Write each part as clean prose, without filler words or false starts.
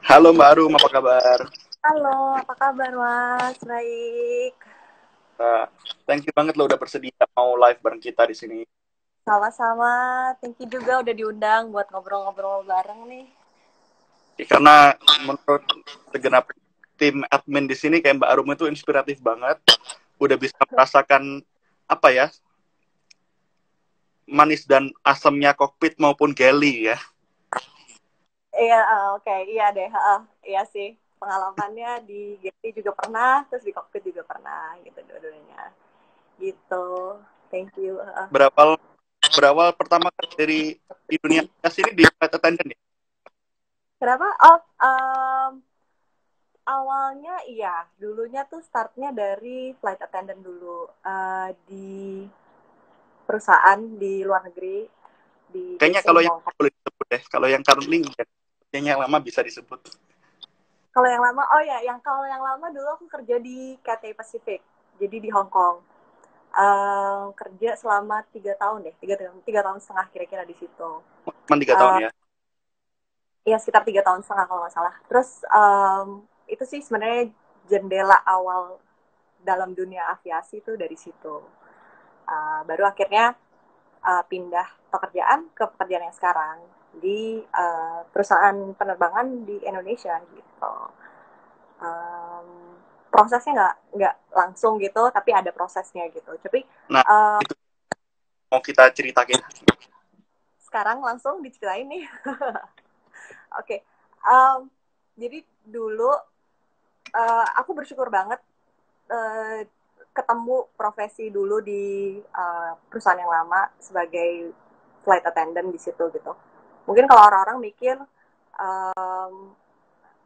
Halo Mbak Arum, apa kabar? Halo, apa kabar Mas? Baik. Uh, Thank you banget lo udah bersedia mau live bareng kita di sini. Sama-sama. Thank you juga udah diundang buat ngobrol-ngobrol bareng nih. Karena menurut segenap tim admin di sini kayak Mbak Arum itu inspiratif banget. Udah bisa merasakan apa ya, manis dan asamnya kokpit maupun galley ya. Iya, oke. Iya deh. Iya sih. Pengalamannya di GT juga pernah, terus di cockpit juga pernah gitu dua-duanya. Gitu. Thank you. Berawal berawal pertama kali dari di dunia aviasi ini di flight attendant ya. Kenapa? Oh, awalnya iya. Dulunya tuh startnya dari flight attendant dulu. Di perusahaan di luar negeri, di Kayaknya base kalau in yang Hong Kong. boleh disebut deh, kalau yang currently kayaknya yang lama bisa disebut. Kalau yang lama, oh ya, kalau yang lama dulu aku kerja di Cathay Pacific, jadi di Hong Kong. Kerja selama 3 tahun deh, tiga tahun setengah kira-kira di situ. Cuma 3 tahun Uh, ya. ya sekitar 3 tahun setengah kalau nggak salah. Terus itu sih sebenarnya jendela awal dalam dunia aviasi itu dari situ. Baru akhirnya pindah pekerjaan ke pekerjaan yang sekarang di perusahaan penerbangan di Indonesia gitu. um, Prosesnya nggak langsung gitu, tapi ada prosesnya gitu. Tapi Nah, uh, itu mau kita ceritakin. sekarang langsung diceritain nih. Oke, um, jadi dulu aku bersyukur banget uh, ketemu profesi dulu di perusahaan yang lama sebagai flight attendant di situ gitu. Mungkin kalau orang-orang mikir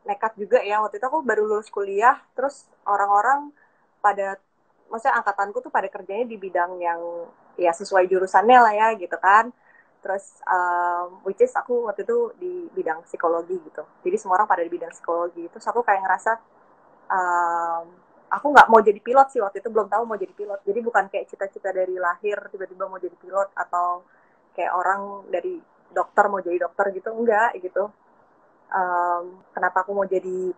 nekat juga ya, waktu itu aku baru lulus kuliah, terus orang-orang pada, maksudnya angkatanku tuh pada kerjanya di bidang yang ya sesuai jurusannya lah ya gitu kan. Terus which is aku waktu itu di bidang psikologi gitu, jadi semua orang pada di bidang psikologi. Terus aku kayak ngerasa um, aku nggak mau jadi pilot sih, waktu itu belum tahu mau jadi pilot, jadi bukan kayak cita-cita dari lahir tiba-tiba mau jadi pilot, atau kayak orang dari dokter mau jadi dokter gitu, enggak gitu. Kenapa aku mau jadi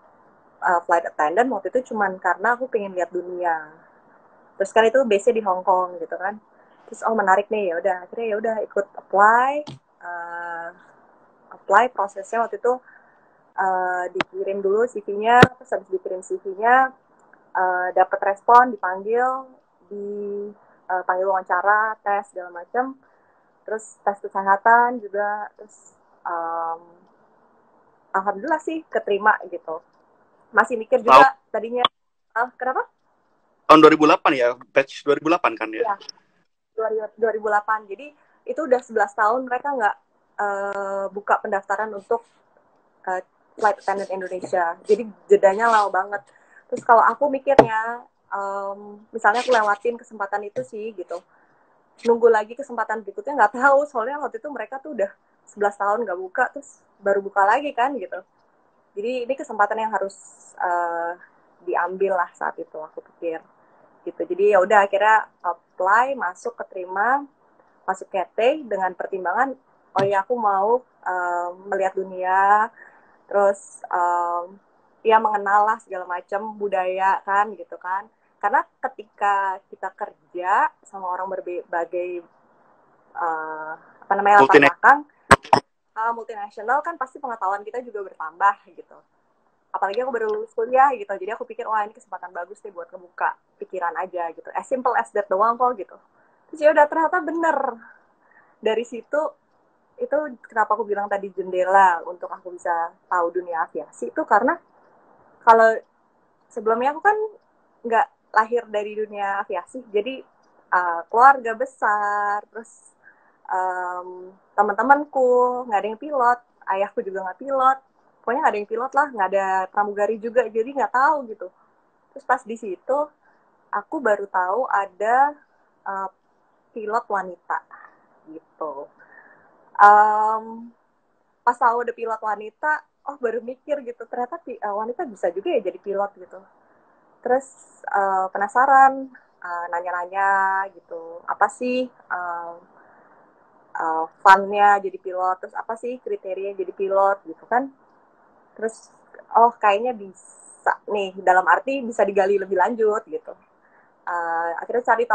flight attendant waktu itu cuman karena aku pengen lihat dunia. Terus kan itu base di Hong Kong gitu kan. Terus oh menarik nih, ya udah akhirnya ya udah ikut apply. uh, Apply prosesnya waktu itu dikirim dulu CV-nya, terus habis dikirim CV-nya dapat respon, dipanggil, dipanggil wawancara, tes segala macam, terus tes kesehatan juga, terus um, alhamdulillah sih keterima gitu. Masih mikir Tahun juga tadinya, kenapa? tahun 2008 ya, batch 2008 kan ya. Ya, 2008. Jadi itu udah 11 tahun mereka nggak buka pendaftaran untuk uh, flight attendant Indonesia. Jadi jedanya lama banget. Terus kalau aku mikirnya, misalnya aku lewatin kesempatan itu sih gitu. Nunggu lagi kesempatan berikutnya nggak tahu. Soalnya waktu itu mereka tuh udah 11 tahun nggak buka, terus baru buka lagi kan gitu. Jadi ini kesempatan yang harus uh, diambil lah saat itu, aku pikir gitu. Jadi ya udah akhirnya apply, masuk, keterima, masuk KT dengan pertimbangan, oh ya aku mau melihat dunia, terus ya mengenal lah segala macam budaya kan gitu kan. Karena ketika kita kerja sama orang berbagai uh, apa namanya latar Multinational. belakang multinasional, kan pasti pengetahuan kita juga bertambah gitu. Apalagi aku baru lulus kuliah gitu, jadi aku pikir wah ini kesempatan bagus nih buat ngebuka pikiran aja gitu, as simple as that doang kok gitu. Terus ya udah ternyata bener. Dari situ, itu kenapa aku bilang tadi jendela untuk aku bisa tahu dunia aviasi itu, karena kalau sebelumnya aku kan nggak lahir dari dunia aviasi, jadi keluarga besar, terus teman-temanku nggak ada yang pilot, ayahku juga nggak pilot, pokoknya nggak ada yang pilot lah, nggak ada pramugari juga, jadi nggak tahu gitu. Terus pas di situ aku baru tahu ada uh, pilot wanita gitu. um, Pas tahu ada pilot wanita, oh baru mikir gitu, ternyata wanita bisa juga ya jadi pilot gitu. Terus penasaran, nanya-nanya gitu, apa sih fun-nya jadi pilot, terus apa sih kriteria jadi pilot gitu kan. Terus oh kayaknya bisa nih, dalam arti bisa digali lebih lanjut gitu. Akhirnya cari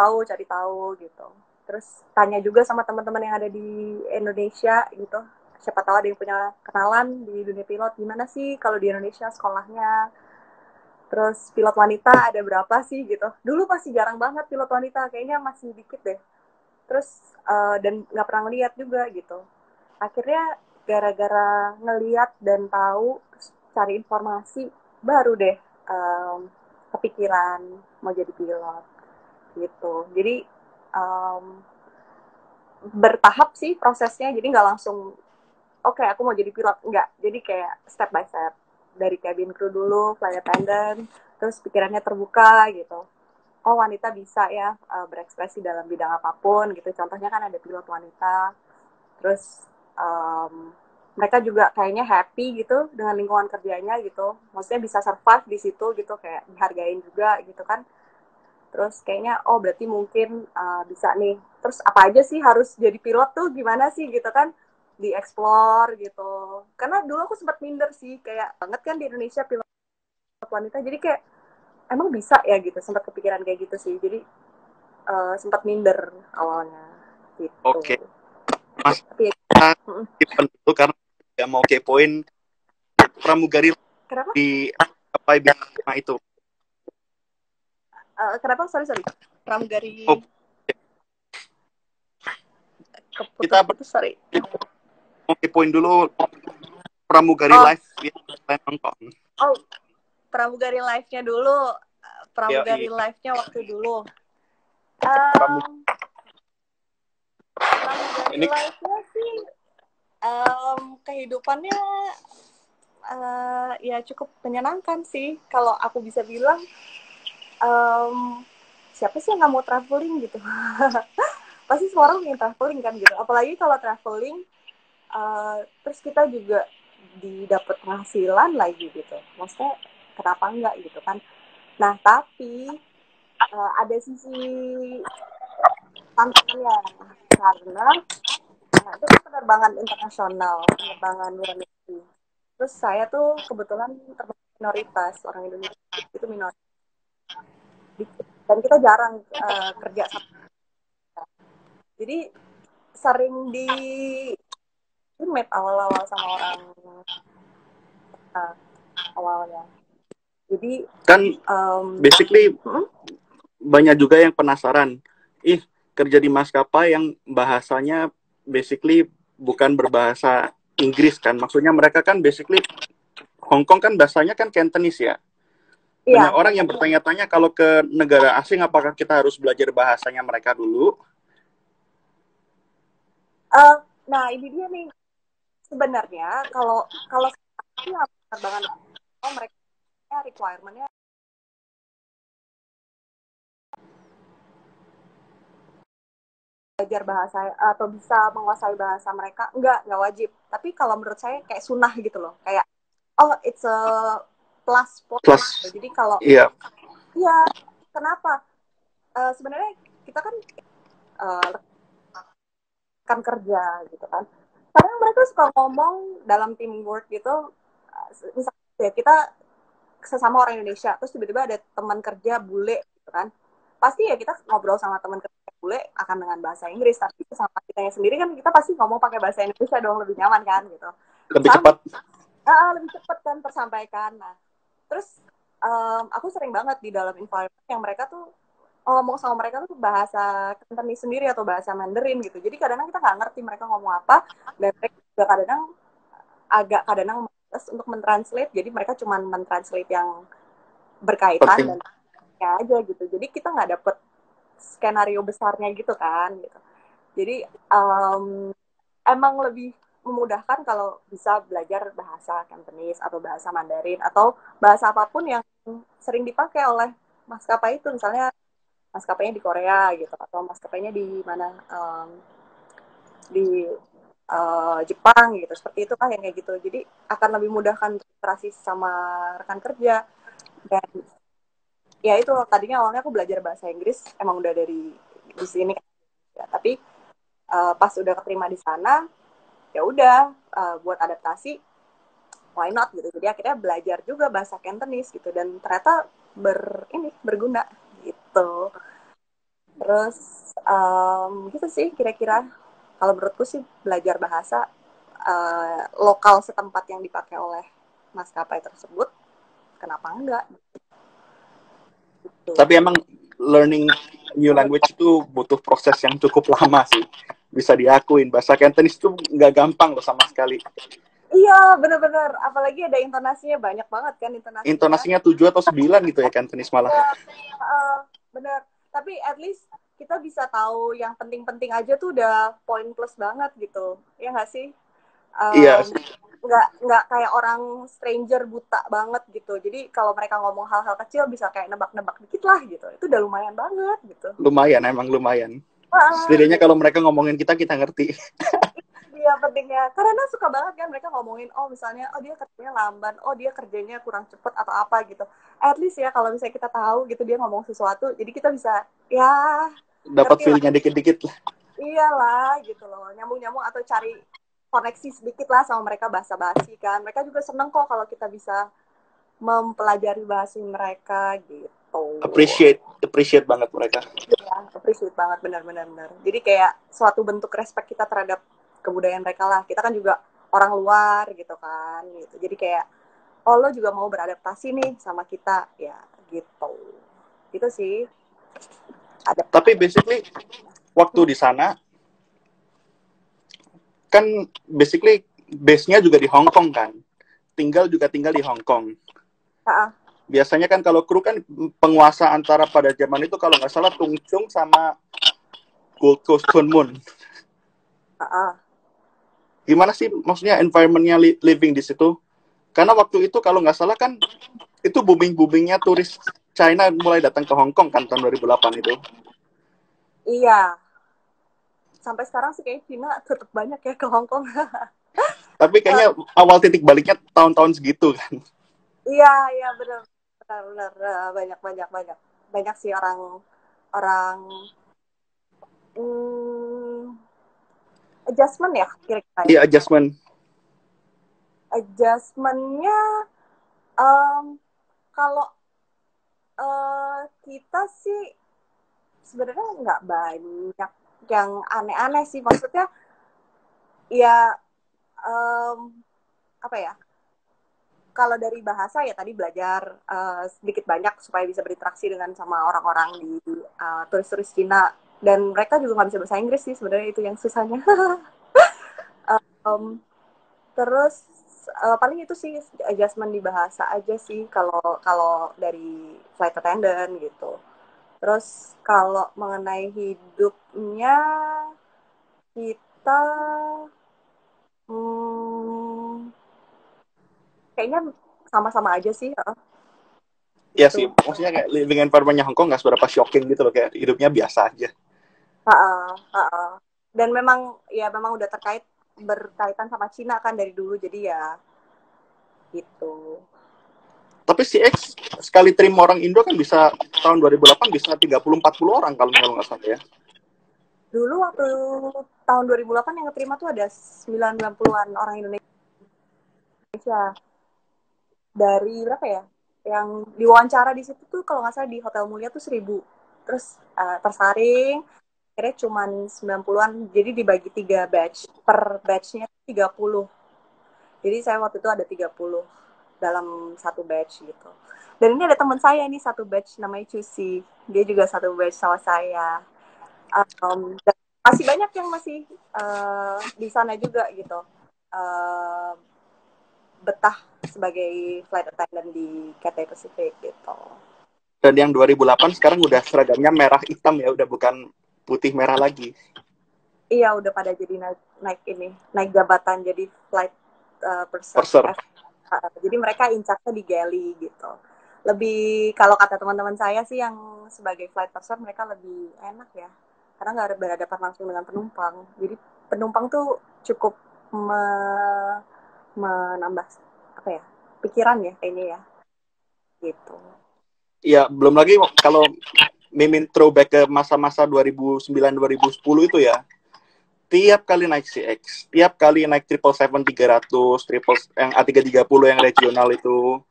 tahu gitu. Terus tanya juga sama teman-teman yang ada di Indonesia gitu. Siapa tahu ada yang punya kenalan di dunia pilot, gimana sih kalau di Indonesia sekolahnya. Terus pilot wanita ada berapa sih gitu. Dulu masih jarang banget pilot wanita, kayaknya masih dikit deh. Terus dan nggak pernah ngeliat juga gitu. Akhirnya gara-gara ngeliat dan tahu, cari informasi, baru deh kepikiran mau jadi pilot gitu. Jadi um, bertahap sih prosesnya, jadi nggak langsung oke, aku mau jadi pilot, nggak. Jadi kayak step by step, dari cabin crew dulu, flight attendant, terus pikirannya terbuka gitu. Oh, wanita bisa ya berekspresi dalam bidang apapun gitu. Contohnya kan ada pilot wanita. Terus mereka juga kayaknya happy gitu dengan lingkungan kerjanya gitu. Maksudnya bisa survive di situ gitu, kayak dihargain juga gitu kan. Terus kayaknya oh berarti mungkin bisa nih. Terus apa aja sih harus jadi pilot tuh, gimana sih gitu kan, di-explore gitu. Karena dulu aku sempat minder sih, kayak banget kan di Indonesia pilot wanita. Jadi kayak emang bisa ya gitu, sempat kepikiran kayak gitu sih. Jadi sempat minder awalnya gitu. Oke, Mas, Tapi kita simpan dulu karena nggak mau kepoin pramugari kenapa? di apa bidang itu. Kenapa? Sorry sorry. Pramugari Oh, kita keputus-putus, sorry. mau kepoin dulu pramugari Oh, live yang kalian nonton. oh, pramugari live-nya dulu. Ya, Pramugari iya. live-nya waktu dulu. Pramugari Pramugari ini live-nya sih kehidupannya ya cukup menyenangkan sih. Kalau aku bisa bilang, siapa sih yang nggak mau traveling gitu? Pasti semua orang ingin traveling kan gitu. Apalagi kalau traveling, terus kita juga didapat penghasilan lagi gitu. Maksudnya kenapa enggak gitu kan? Nah tapi ada sisi tantangannya karena itu kan penerbangan internasional, penerbangan luar negeri. Terus saya tuh kebetulan termasuk minoritas orang Indonesia, itu minoritas. Dan kita jarang kerja sama. Jadi sering di meet awal-awal sama orang awalnya. Jadi kan um, basically hmm? banyak juga yang penasaran. Kerja di maskapai yang bahasanya basically bukan berbahasa Inggris kan. Maksudnya mereka kan basically Hong Kong kan bahasanya kan Cantonese ya. Banyak Iya, orang yang bertanya-tanya kalau ke negara asing apakah kita harus belajar bahasanya mereka dulu. nah ini dia nih, sebenarnya kalau kalau penerbangan mereka requirement-nya belajar bahasa atau bisa menguasai bahasa mereka, nggak wajib. Tapi kalau menurut saya kayak sunnah gitu loh, kayak oh it's a plus point gitu. Plus, Jadi kalau iya, iya, kenapa sebenarnya kita kan uh, rekan kerja gitu kan, kadang mereka suka ngomong dalam teamwork gitu, misalnya ya kita sesama orang Indonesia, terus tiba-tiba ada teman kerja bule gitu kan, pasti ya kita ngobrol sama teman kerja bule akan dengan bahasa Inggris, tapi sama kita sendiri kan kita pasti ngomong pakai bahasa Indonesia dong, lebih nyaman kan gitu. lebih Sama cepat. lebih cepat kan tersampaikan. Nah terus aku sering banget di dalam environment yang mereka tuh ngomong sama mereka tuh bahasa Cantonese sendiri atau bahasa Mandarin gitu, jadi kadang-kadang kita nggak ngerti mereka ngomong apa, dan mereka juga kadang kadang males untuk mentranslate, jadi mereka cuma mentranslate yang berkaitan Penting. dan ya aja gitu, jadi kita nggak dapet skenario besarnya gitu kan gitu. Jadi emang lebih memudahkan kalau bisa belajar bahasa Cantonese atau bahasa Mandarin atau bahasa apapun yang sering dipakai oleh maskapai itu, misalnya maskapainya di Korea gitu atau maskapainya di mana, di Jepang gitu, seperti itu kan yang kayak gitu. Jadi akan lebih mudahkan interaksi sama rekan kerja. Dan ya itu tadinya awalnya aku belajar bahasa Inggris emang udah dari di sini ya, tapi pas udah keterima di sana ya udah buat adaptasi why not gitu. Jadi akhirnya belajar juga bahasa Cantonese gitu, dan ternyata berguna gitu. Terus gitu sih kira-kira. Kalau menurutku sih belajar bahasa lokal setempat yang dipakai oleh maskapai tersebut, kenapa enggak? Gitu. Tapi emang learning new language itu butuh proses yang cukup lama sih. Bisa diakuin, bahasa Cantonese itu nggak gampang loh sama sekali. Iya, benar-benar. Apalagi ada intonasinya, banyak banget kan intonasinya. Intonasinya 7 atau 9 gitu ya Cantonese malah. Ya, benar. Tapi at least kita bisa tahu yang penting-penting aja tuh udah poin plus banget gitu. Ya nggak sih? Iya, Nggak kayak orang stranger buta banget gitu. Jadi kalau mereka ngomong hal-hal kecil bisa kayak nebak-nebak dikit lah gitu. Itu udah lumayan banget gitu. lumayan, emang lumayan. Setidaknya Gitu. kalau mereka ngomongin kita ngerti. Iya pentingnya, karena suka banget kan mereka ngomongin, oh misalnya, oh dia kerjanya lamban, oh dia kerjanya kurang cepet atau apa gitu. At least ya kalau misalnya kita tahu gitu dia ngomong sesuatu, jadi kita bisa ya Dapat ngerti lah. feel-nya dikit-dikit lah. Iyalah gitu loh, nyambung-nyambung atau cari koneksi sedikit lah sama mereka, bahasa basi kan. Mereka juga seneng kok kalau kita bisa mempelajari bahasa mereka gitu. Appreciate banget mereka. Ya, appreciate banget, benar-benar. Jadi kayak suatu bentuk respect kita terhadap kebudayaan mereka lah. Kita kan juga orang luar gitu kan, gitu. Jadi kayak, oh lo juga mau beradaptasi nih sama kita, ya gitu. Gitu sih. Tapi basically waktu di sana kan basically base-nya juga di Hong Kong kan. Tinggal di Hong Kong. Nah, Biasanya kan kalau kru kan penguasa antara pada zaman itu kalau nggak salah Tung Chung sama Gold Coast Kun Mun. Gimana sih maksudnya environment-nya living di situ? Karena waktu itu kalau nggak salah kan itu booming-boomingnya turis China mulai datang ke Hong Kong kan tahun 2008 itu. iya. Sampai sekarang sih kayak Cina tetap banyak ya ke Hong Kong. Tapi kayaknya awal titik baliknya tahun-tahun segitu kan. Iya, iya benar. Benar. Banyak. Banyak sih orang orang adjustment ya kira-kira. Iya, adjustment. Adjustmentnya kalau kita sih sebenarnya nggak banyak yang aneh-aneh sih, maksudnya ya apa ya, kalau dari bahasa ya tadi belajar sedikit banyak supaya bisa berinteraksi dengan sama orang-orang di turis-turis Cina, dan mereka juga nggak bisa bahasa Inggris sih sebenarnya, itu yang susahnya. Terus paling itu sih adjustment di bahasa aja sih kalau kalau dari flight attendant gitu. Terus kalau mengenai hidupnya kita hmm, kayaknya sama-sama aja sih Iya sih, gitu. maksudnya kayak living environment-nya Hong Kong nggak seberapa shocking gitu loh, kayak hidupnya biasa aja. Dan memang ya memang udah berkaitan sama Cina kan dari dulu, jadi ya gitu. Tapi si X sekali terima orang Indo kan bisa tahun 2008 bisa 30-40 orang kalau nggak salah ya. Dulu waktu tahun 2008 yang keterima tuh ada 90-an orang Indonesia. Dari berapa ya? Yang diwawancara di situ tuh kalau nggak salah di Hotel Mulia tuh 1.000. Terus tersaring, akhirnya cuma 90-an, jadi dibagi 3 batch. Per batchnya 30. Jadi saya waktu itu ada 30 dalam satu batch gitu. Dan ini ada teman saya nih satu batch namanya Cusi. Dia juga satu batch sama saya. Dan masih banyak yang masih di sana juga gitu. Betah sebagai flight attendant di Cathay Pacific gitu. Dan yang 2008 sekarang udah seragamnya merah hitam ya, udah bukan putih merah lagi. Iya, udah pada jadi naik jabatan jadi flight purser. Jadi mereka incapnya di galley gitu. Lebih kalau kata teman-teman saya sih yang sebagai flight purser mereka lebih enak ya, karena nggak ada berhadapan langsung dengan penumpang. Jadi penumpang tuh cukup menambah apa ya, pikiran ya kayaknya ya gitu. Ya belum lagi kalau mimin throwback ke masa-masa 2009-2010 itu ya, tiap kali naik CX, tiap kali naik 777-300, yang A330 yang regional itu,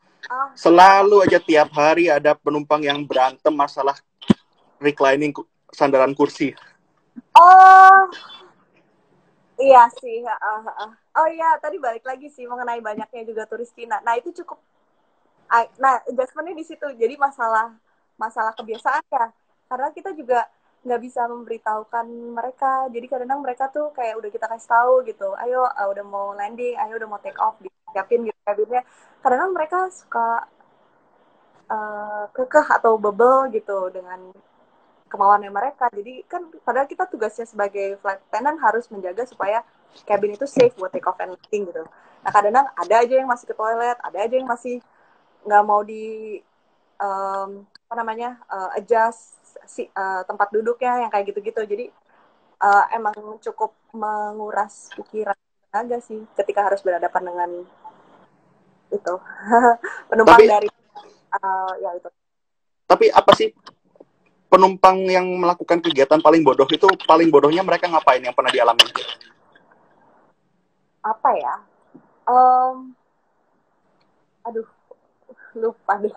selalu aja tiap hari ada penumpang yang berantem masalah reclining sandaran kursi. Oh, iya sih. Oh iya, tadi balik lagi sih mengenai banyaknya juga turis Cina. Nah itu cukup. Nah adjustmentnya di situ. Jadi masalah kebiasaan ya. Karena kita juga nggak bisa memberitahukan mereka. Jadi kadang mereka tuh kayak udah kita kasih tahu gitu. Ayo udah mau landing, ayo udah mau take off, disiapin gitu kabinnya. Kadang mereka suka kekeh atau bebel gitu dengan kemauannya mereka. Jadi kan padahal kita tugasnya sebagai flight attendant harus menjaga supaya cabin itu safe buat take off and landing gitu. Nah kadang ada aja yang masih ke toilet, ada aja yang masih nggak mau di apa namanya adjust tempat duduknya yang kayak gitu-gitu. Jadi emang cukup menguras pikiran tenaga sih ketika harus berhadapan dengan itu penumpang Tapi dari ya itu. tapi apa sih penumpang yang melakukan kegiatan paling bodoh itu, paling bodohnya mereka ngapain yang pernah dialami? Apa ya? Um, aduh, lupa deh.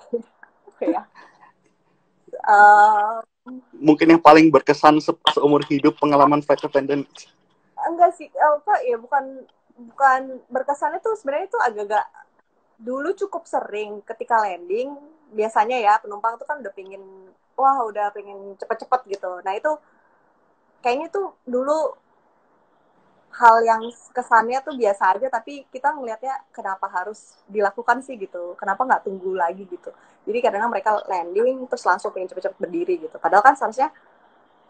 Oke ya. Uh, Mungkin yang paling berkesan seumur hidup pengalaman flight attendant. enggak sih, apa ya, bukan bukan berkesan itu sebenarnya itu agak-agak dulu cukup sering ketika landing biasanya ya penumpang tuh kan udah pingin wah udah pengen cepet-cepet gitu. Nah itu kayaknya tuh dulu hal yang kesannya tuh biasa aja tapi kita ngelihatnya kenapa harus dilakukan sih gitu, kenapa nggak tunggu lagi gitu. Jadi kadang mereka landing terus langsung pengen cepet-cepet berdiri gitu, padahal kan seharusnya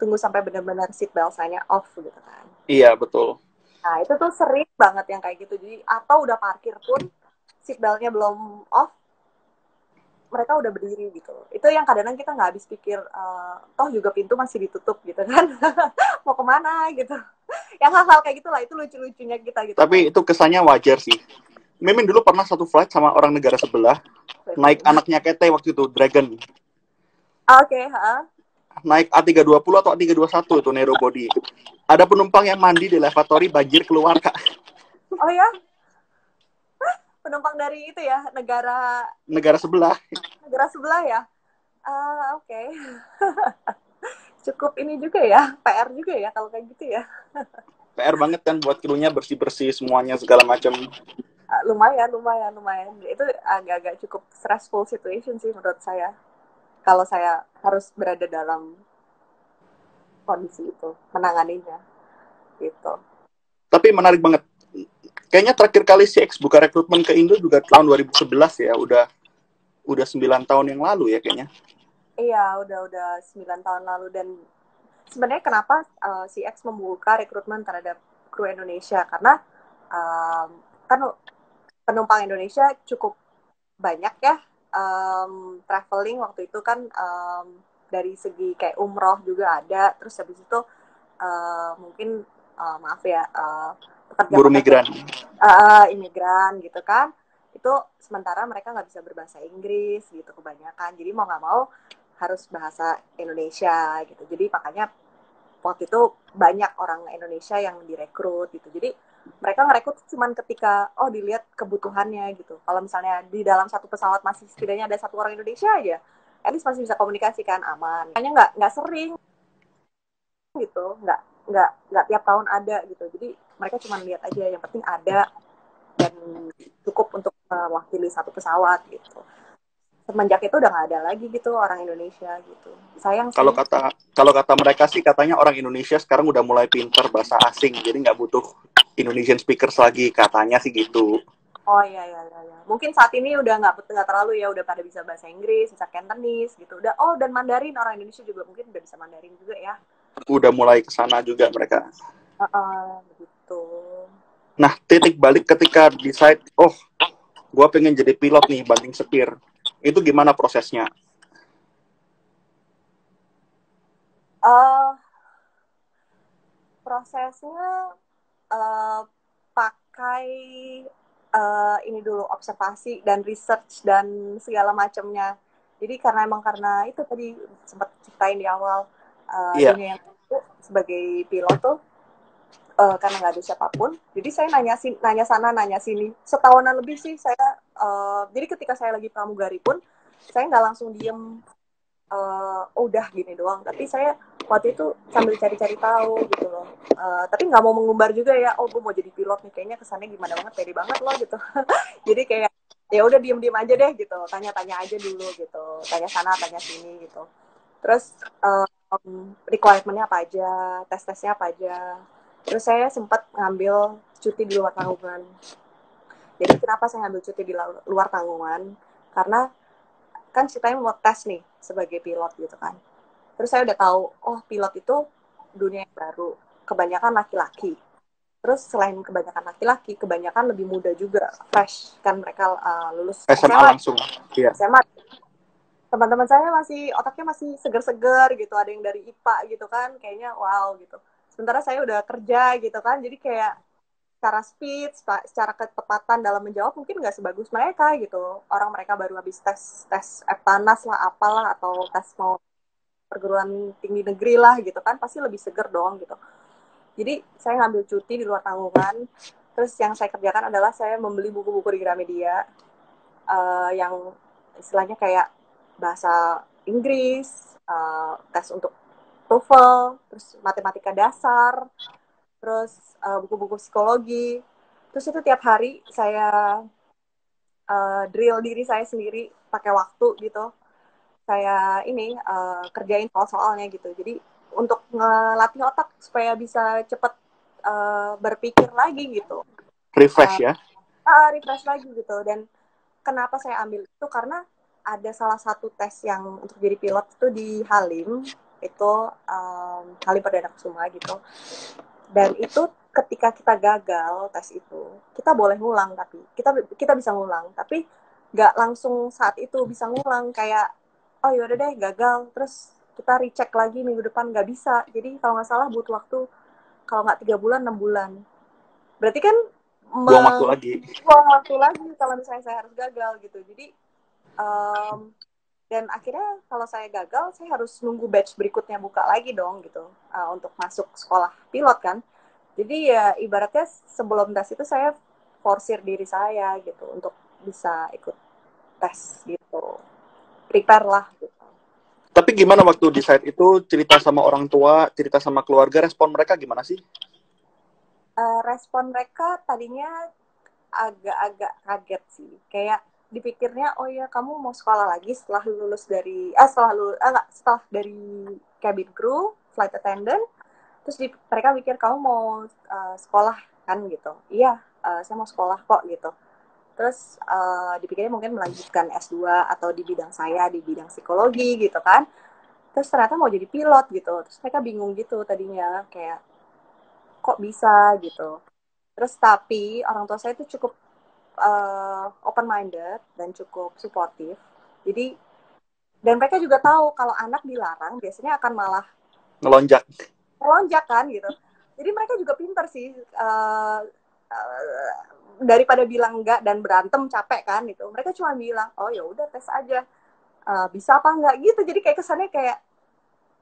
tunggu sampai benar-benar seat belt sign-nya off gitu kan. Iya, betul. Nah itu tuh sering banget yang kayak gitu, jadi atau udah parkir pun seat beltnya belum off mereka udah berdiri gitu. Itu yang kadang-kadang kita nggak habis pikir, toh juga pintu masih ditutup gitu kan, mau kemana gitu. Yang hal-hal kayak gitulah itu lucu-lucunya kita gitu kayak. Tapi itu kesannya wajar sih. Mimin dulu pernah satu flight sama orang negara sebelah, naik anaknya Kete waktu itu, Dragon. Oke, Naik A320 atau A321 itu narrow body. Ada penumpang yang mandi di lavatory, banjir keluar, Kak. oh ya, penumpang dari itu ya, negara Negara sebelah. negara sebelah ya. Oke. Cukup ini juga ya, PR juga ya kalau kayak gitu ya. PR banget kan buat krunya bersih-bersih semuanya segala macam. Lumayan. Itu agak-agak cukup stressful situation sih menurut saya. Kalau saya harus berada dalam kondisi itu, menanganinya gitu. Tapi menarik banget. Kayaknya terakhir kali CX buka rekrutmen ke Indo juga tahun 2011 ya, udah 9 tahun yang lalu ya kayaknya. Iya, udah 9 tahun lalu. Dan sebenarnya kenapa CX membuka rekrutmen terhadap kru Indonesia? Karena kan penumpang Indonesia cukup banyak ya, traveling waktu itu kan, dari segi kayak umroh juga ada, terus habis itu mungkin maaf ya, Buruh pekerja-pekerja migran. imigran gitu kan, itu sementara mereka nggak bisa berbahasa Inggris gitu kebanyakan, jadi mau nggak mau harus bahasa Indonesia gitu. Jadi makanya waktu itu banyak orang Indonesia yang direkrut gitu. Jadi mereka ngerekrut cuman ketika dilihat kebutuhannya gitu. Kalau misalnya di dalam satu pesawat masih setidaknya ada satu orang Indonesia aja, at least masih bisa komunikasi kan, aman. Makanya nggak sering gitu, nggak tiap tahun ada gitu. Jadi mereka cuma lihat aja, yang penting ada dan cukup untuk mewakili satu pesawat gitu. Semenjak itu udah nggak ada lagi gitu orang Indonesia gitu. Sayang Kalau sih. kata mereka sih katanya orang Indonesia sekarang udah mulai pinter bahasa asing, jadi nggak butuh Indonesian speakers lagi, katanya sih gitu. Oh iya. Mungkin saat ini udah nggak terlalu ya, udah pada bisa bahasa Inggris, bisa Cantonese gitu. Udah dan Mandarin, orang Indonesia juga mungkin udah bisa Mandarin juga ya. Udah mulai kesana juga mereka. Begitu. Nah, titik balik ketika decide, gue pengen jadi pilot nih, banting setir. Itu gimana prosesnya? Uh, prosesnya pakai ini dulu, observasi dan research dan segala macamnya. Jadi karena itu tadi sempat ceritain di awal, Iya. dunia yang sebagai pilot tuh karena nggak ada siapapun, jadi saya nanya sana nanya sini setahunan lebih sih saya. Jadi ketika saya lagi pramugari pun saya nggak langsung diem, udah gini doang, tapi saya waktu itu sambil cari-cari tahu gitu loh. Tapi nggak mau mengumbar juga ya, oh gue mau jadi pilot nih, kayaknya kesannya gimana banget, pede banget loh gitu. Jadi kayak ya udah diem-diem aja deh gitu, tanya-tanya aja dulu gitu, tanya sana tanya sini gitu. Terus requirement-nya apa aja, tes-tesnya apa aja. Terus saya sempat ngambil cuti di luar tanggungan. Jadi kenapa saya ngambil cuti di luar tanggungan? Karena kan ceritanya mau tes nih sebagai pilot gitu kan. Terus saya udah tahu, oh pilot itu dunia yang baru, kebanyakan laki-laki. Terus selain kebanyakan laki-laki, kebanyakan lebih muda juga, fresh kan mereka lulus SMA SMA. langsung. Iya. SMA teman-teman saya masih otaknya masih segar-segar gitu, ada yang dari IPA gitu kan, kayaknya wow gitu. Sementara saya udah kerja gitu kan, jadi kayak secara speed, secara ketepatan dalam menjawab mungkin nggak sebagus mereka gitu. Orang mereka baru habis tes Eptanas lah, apalah, atau tes mau perguruan tinggi negeri lah gitu kan, pasti lebih seger dong gitu. Jadi saya ngambil cuti di luar tanggungan. Terus yang saya kerjakan adalah saya membeli buku-buku di Gramedia, yang istilahnya kayak bahasa Inggris, tes untuk TOEFL, terus matematika dasar, terus buku-buku psikologi. Terus itu tiap hari saya drill diri saya sendiri pakai waktu gitu. Saya ini kerjain soal-soalnya gitu. Jadi untuk ngelatih otak supaya bisa cepet berpikir lagi gitu. Refresh ya. Refresh lagi gitu. Dan kenapa saya ambil itu karena ada salah satu tes yang untuk jadi pilot itu di Halim, itu Halim Perdana Kusuma gitu. Dan itu ketika kita gagal tes itu, kita boleh ngulang, tapi kita bisa ngulang, tapi nggak langsung saat itu bisa ngulang, kayak oh yaudah deh gagal, terus kita recheck lagi minggu depan, nggak bisa. Jadi kalau nggak salah butuh waktu, kalau nggak 3 bulan 6 bulan. Berarti kan Buang waktu lagi. buang waktu lagi kalau misalnya saya harus gagal gitu. Jadi dan akhirnya kalau saya gagal, saya harus nunggu batch berikutnya buka lagi dong gitu, untuk masuk sekolah pilot kan. Jadi ya ibaratnya sebelum tes itu saya forsir diri saya gitu untuk bisa ikut tes gitu, prepare lah gitu. Tapi gimana waktu di saat itu, cerita sama orang tua, cerita sama keluarga, respon mereka gimana sih? Respon mereka tadinya agak-agak kaget sih, kayak dipikirnya oh ya kamu mau sekolah lagi setelah lulus dari setelah dari cabin crew, flight attendant, terus mereka pikir kamu mau sekolah kan gitu. Iya, saya mau sekolah kok gitu. Terus dipikirnya mungkin melanjutkan S2 atau di bidang saya, di bidang psikologi gitu kan. Terus ternyata mau jadi pilot gitu. Terus mereka bingung gitu tadinya, kayak kok bisa gitu. Terus tapi orang tua saya itu cukup open minded dan cukup suportif. Jadi dan mereka juga tahu kalau anak dilarang biasanya akan malah Ngelonjak. melonjak kan gitu. Jadi mereka juga pintar sih, daripada bilang enggak dan berantem capek kan gitu. Mereka cuma bilang, oh ya udah tes aja, bisa apa enggak gitu. Jadi kayak kesannya kayak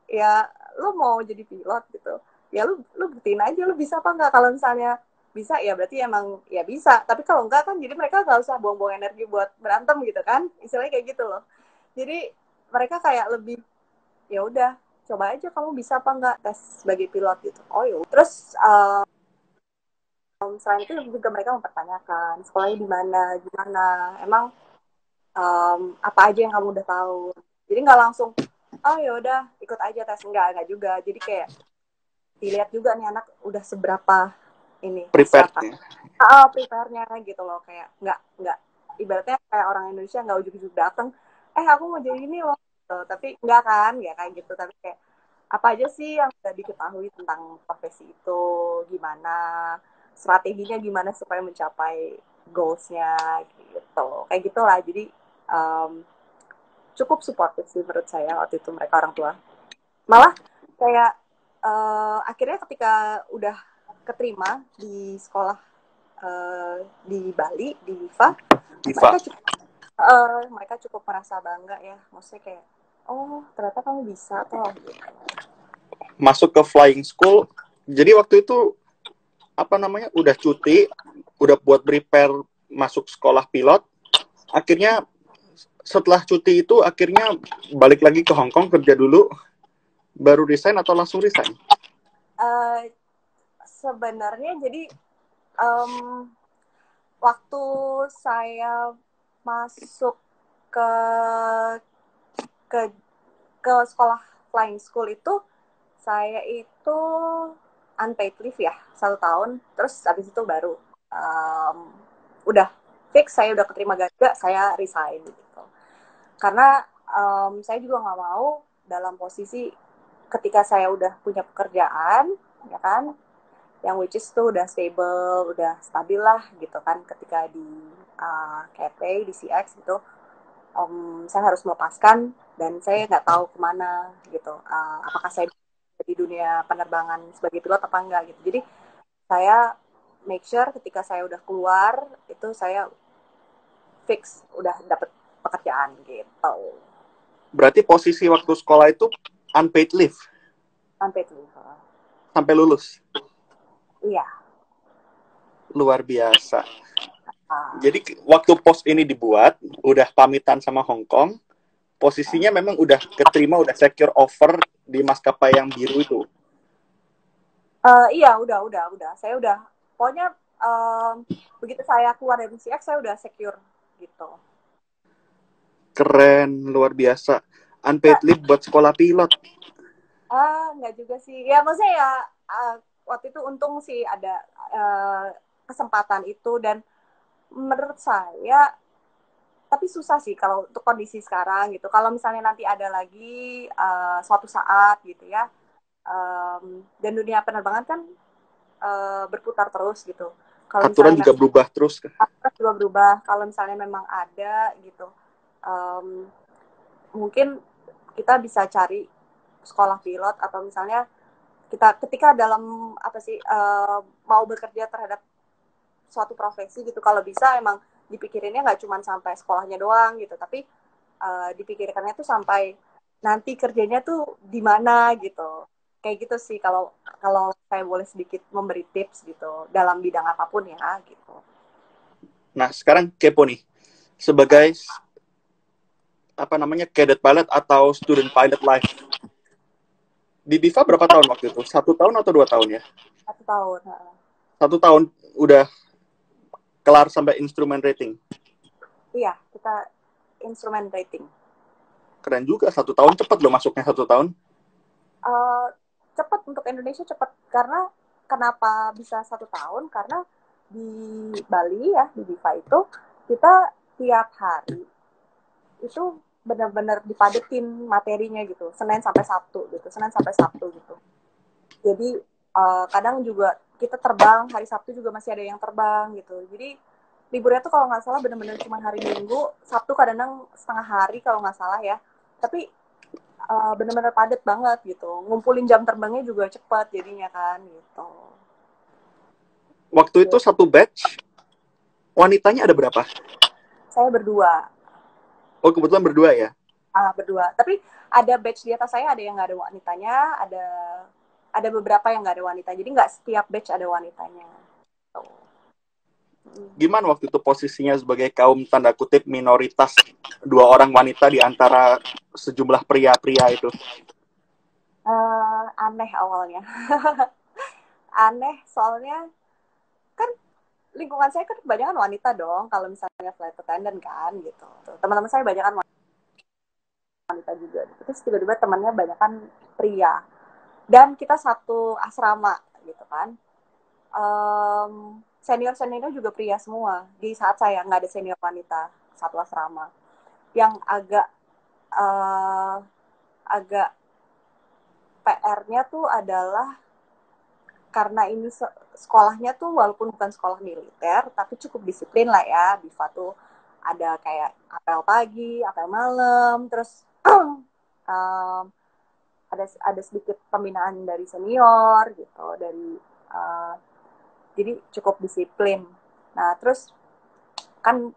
ya lu mau jadi pilot gitu. Ya lu buktiin aja lu bisa apa enggak. Kalau misalnya bisa ya berarti emang ya bisa. Tapi kalau enggak kan jadi mereka nggak usah buang-buang energi buat berantem gitu kan. Istilahnya kayak gitu loh. Jadi mereka kayak lebih ya udah coba aja kamu bisa apa enggak tes sebagai pilot gitu. Oh ya. Terus selain itu juga mereka mempertanyakan sekolahnya di mana, gimana, emang apa aja yang kamu udah tahu. Jadi nggak langsung oh ya udah ikut aja tes, enggak juga. Jadi kayak dilihat juga nih anak udah seberapa ini persiapan, Prepared-nya. prepare-nya gitu loh, kayak nggak ibaratnya kayak orang Indonesia nggak ujuk-ujuk datang, aku mau jadi ini loh gitu. Tapi nggak kan, nggak kayak gitu, tapi kayak apa aja sih yang udah diketahui tentang profesi itu, gimana strateginya, gimana supaya mencapai goals-nya gitu, kayak gitulah. Jadi cukup supportive sih menurut saya waktu itu mereka, orang tua. Malah kayak akhirnya ketika udah keterima di sekolah di Bali, di Viva, Diva. mereka cukup merasa bangga ya, maksudnya kayak oh ternyata kamu bisa toh gitu. Masuk ke flying school. Jadi waktu itu udah cuti, udah buat prepare masuk sekolah pilot. Akhirnya setelah cuti itu akhirnya balik lagi ke Hong Kong kerja dulu, baru resign atau langsung resign? Sebenarnya jadi waktu saya masuk ke ke ke sekolah flying school itu, saya itu unpaid leave ya 1 tahun, terus habis itu baru udah fix, saya udah keterima Garuda, saya resign gitu. Karena saya juga nggak mau dalam posisi ketika saya udah punya pekerjaan, ya kan, yang which is tuh udah stable, udah stabil lah gitu kan, ketika di Cathay, di CX gitu, saya harus melepaskan dan saya nggak tahu kemana gitu. Apakah saya di dunia penerbangan sebagai pilot apa enggak gitu. Jadi saya make sure ketika saya udah keluar itu saya fix udah dapet pekerjaan gitu. Berarti posisi waktu sekolah itu unpaid leave? Unpaid leave. Sampai lulus? Iya. Luar biasa. Jadi waktu pos ini dibuat, udah pamitan sama Hong Kong, posisinya memang udah keterima, udah secure offer di maskapai yang biru itu? Iya, udah. Saya udah, pokoknya begitu saya keluar dari CX, saya udah secure gitu. Keren, luar biasa. Unpaid leave buat sekolah pilot. Nggak juga sih. Ya, maksudnya ya, waktu itu untung sih ada kesempatan itu, dan menurut saya, tapi susah sih kalau untuk kondisi sekarang gitu. Kalau misalnya nanti ada lagi suatu saat gitu ya, dan dunia penerbangan kan berputar terus gitu. Kalau Aturan misalnya juga berubah terus. aturan juga berubah, kalau misalnya memang ada gitu, mungkin kita bisa cari sekolah pilot, atau misalnya kita ketika dalam mau bekerja terhadap suatu profesi gitu, kalau bisa emang dipikirinnya nggak cuma sampai sekolahnya doang gitu, tapi dipikirkannya tuh sampai nanti kerjanya tuh di mana gitu. Kayak gitu sih, kalau kalau saya boleh sedikit memberi tips gitu dalam bidang apapun ya gitu. Nah, sekarang kepo nih. Sebagai cadet pilot atau student pilot life. Di BIFA berapa tahun waktu itu? 1 tahun atau 2 tahun ya? 1 tahun. 1 tahun udah kelar sampai instrumen rating. Iya, kita instrumen rating. Keren juga, 1 tahun cepet loh masuknya 1 tahun. Cepat untuk Indonesia, cepat. Karena kenapa bisa 1 tahun? Karena di Bali ya, di BIFA itu kita tiap hari itu benar-benar dipadetin materinya gitu, Senin sampai Sabtu gitu. Jadi kadang juga kita terbang hari Sabtu juga masih ada yang terbang gitu. Jadi liburnya tuh kalau nggak salah benar-benar cuma hari Minggu, Sabtu kadang setengah hari kalau nggak salah ya. Tapi benar-benar padat banget gitu. Ngumpulin jam terbangnya juga cepat jadinya kan gitu. Waktu itu satu batch, wanitanya ada berapa? Saya berdua. Oh, kebetulan berdua ya? Berdua. Tapi ada batch di atas saya, ada yang nggak ada wanitanya, ada beberapa yang nggak ada wanita. Jadi nggak setiap batch ada wanitanya. Gimana waktu itu posisinya sebagai kaum tanda kutip minoritas, 2 orang wanita di antara sejumlah pria-pria itu? Aneh awalnya. Aneh soalnya kan lingkungan saya kan kebanyakan wanita dong, kalau misalnya flight attendant kan gitu. Teman-teman saya banyakan wanita juga. Terus tiba-tiba temannya banyakan pria. Dan kita satu asrama gitu kan. Senior-seniornya juga pria semua. Di saat saya nggak ada senior wanita satu asrama. Yang agak PR-nya tuh adalah karena ini sekolahnya tuh walaupun bukan sekolah militer, tapi cukup disiplin lah ya. BIFA tuh ada kayak apel pagi, apel malam, terus ada sedikit pembinaan dari senior gitu, jadi cukup disiplin. Nah terus kan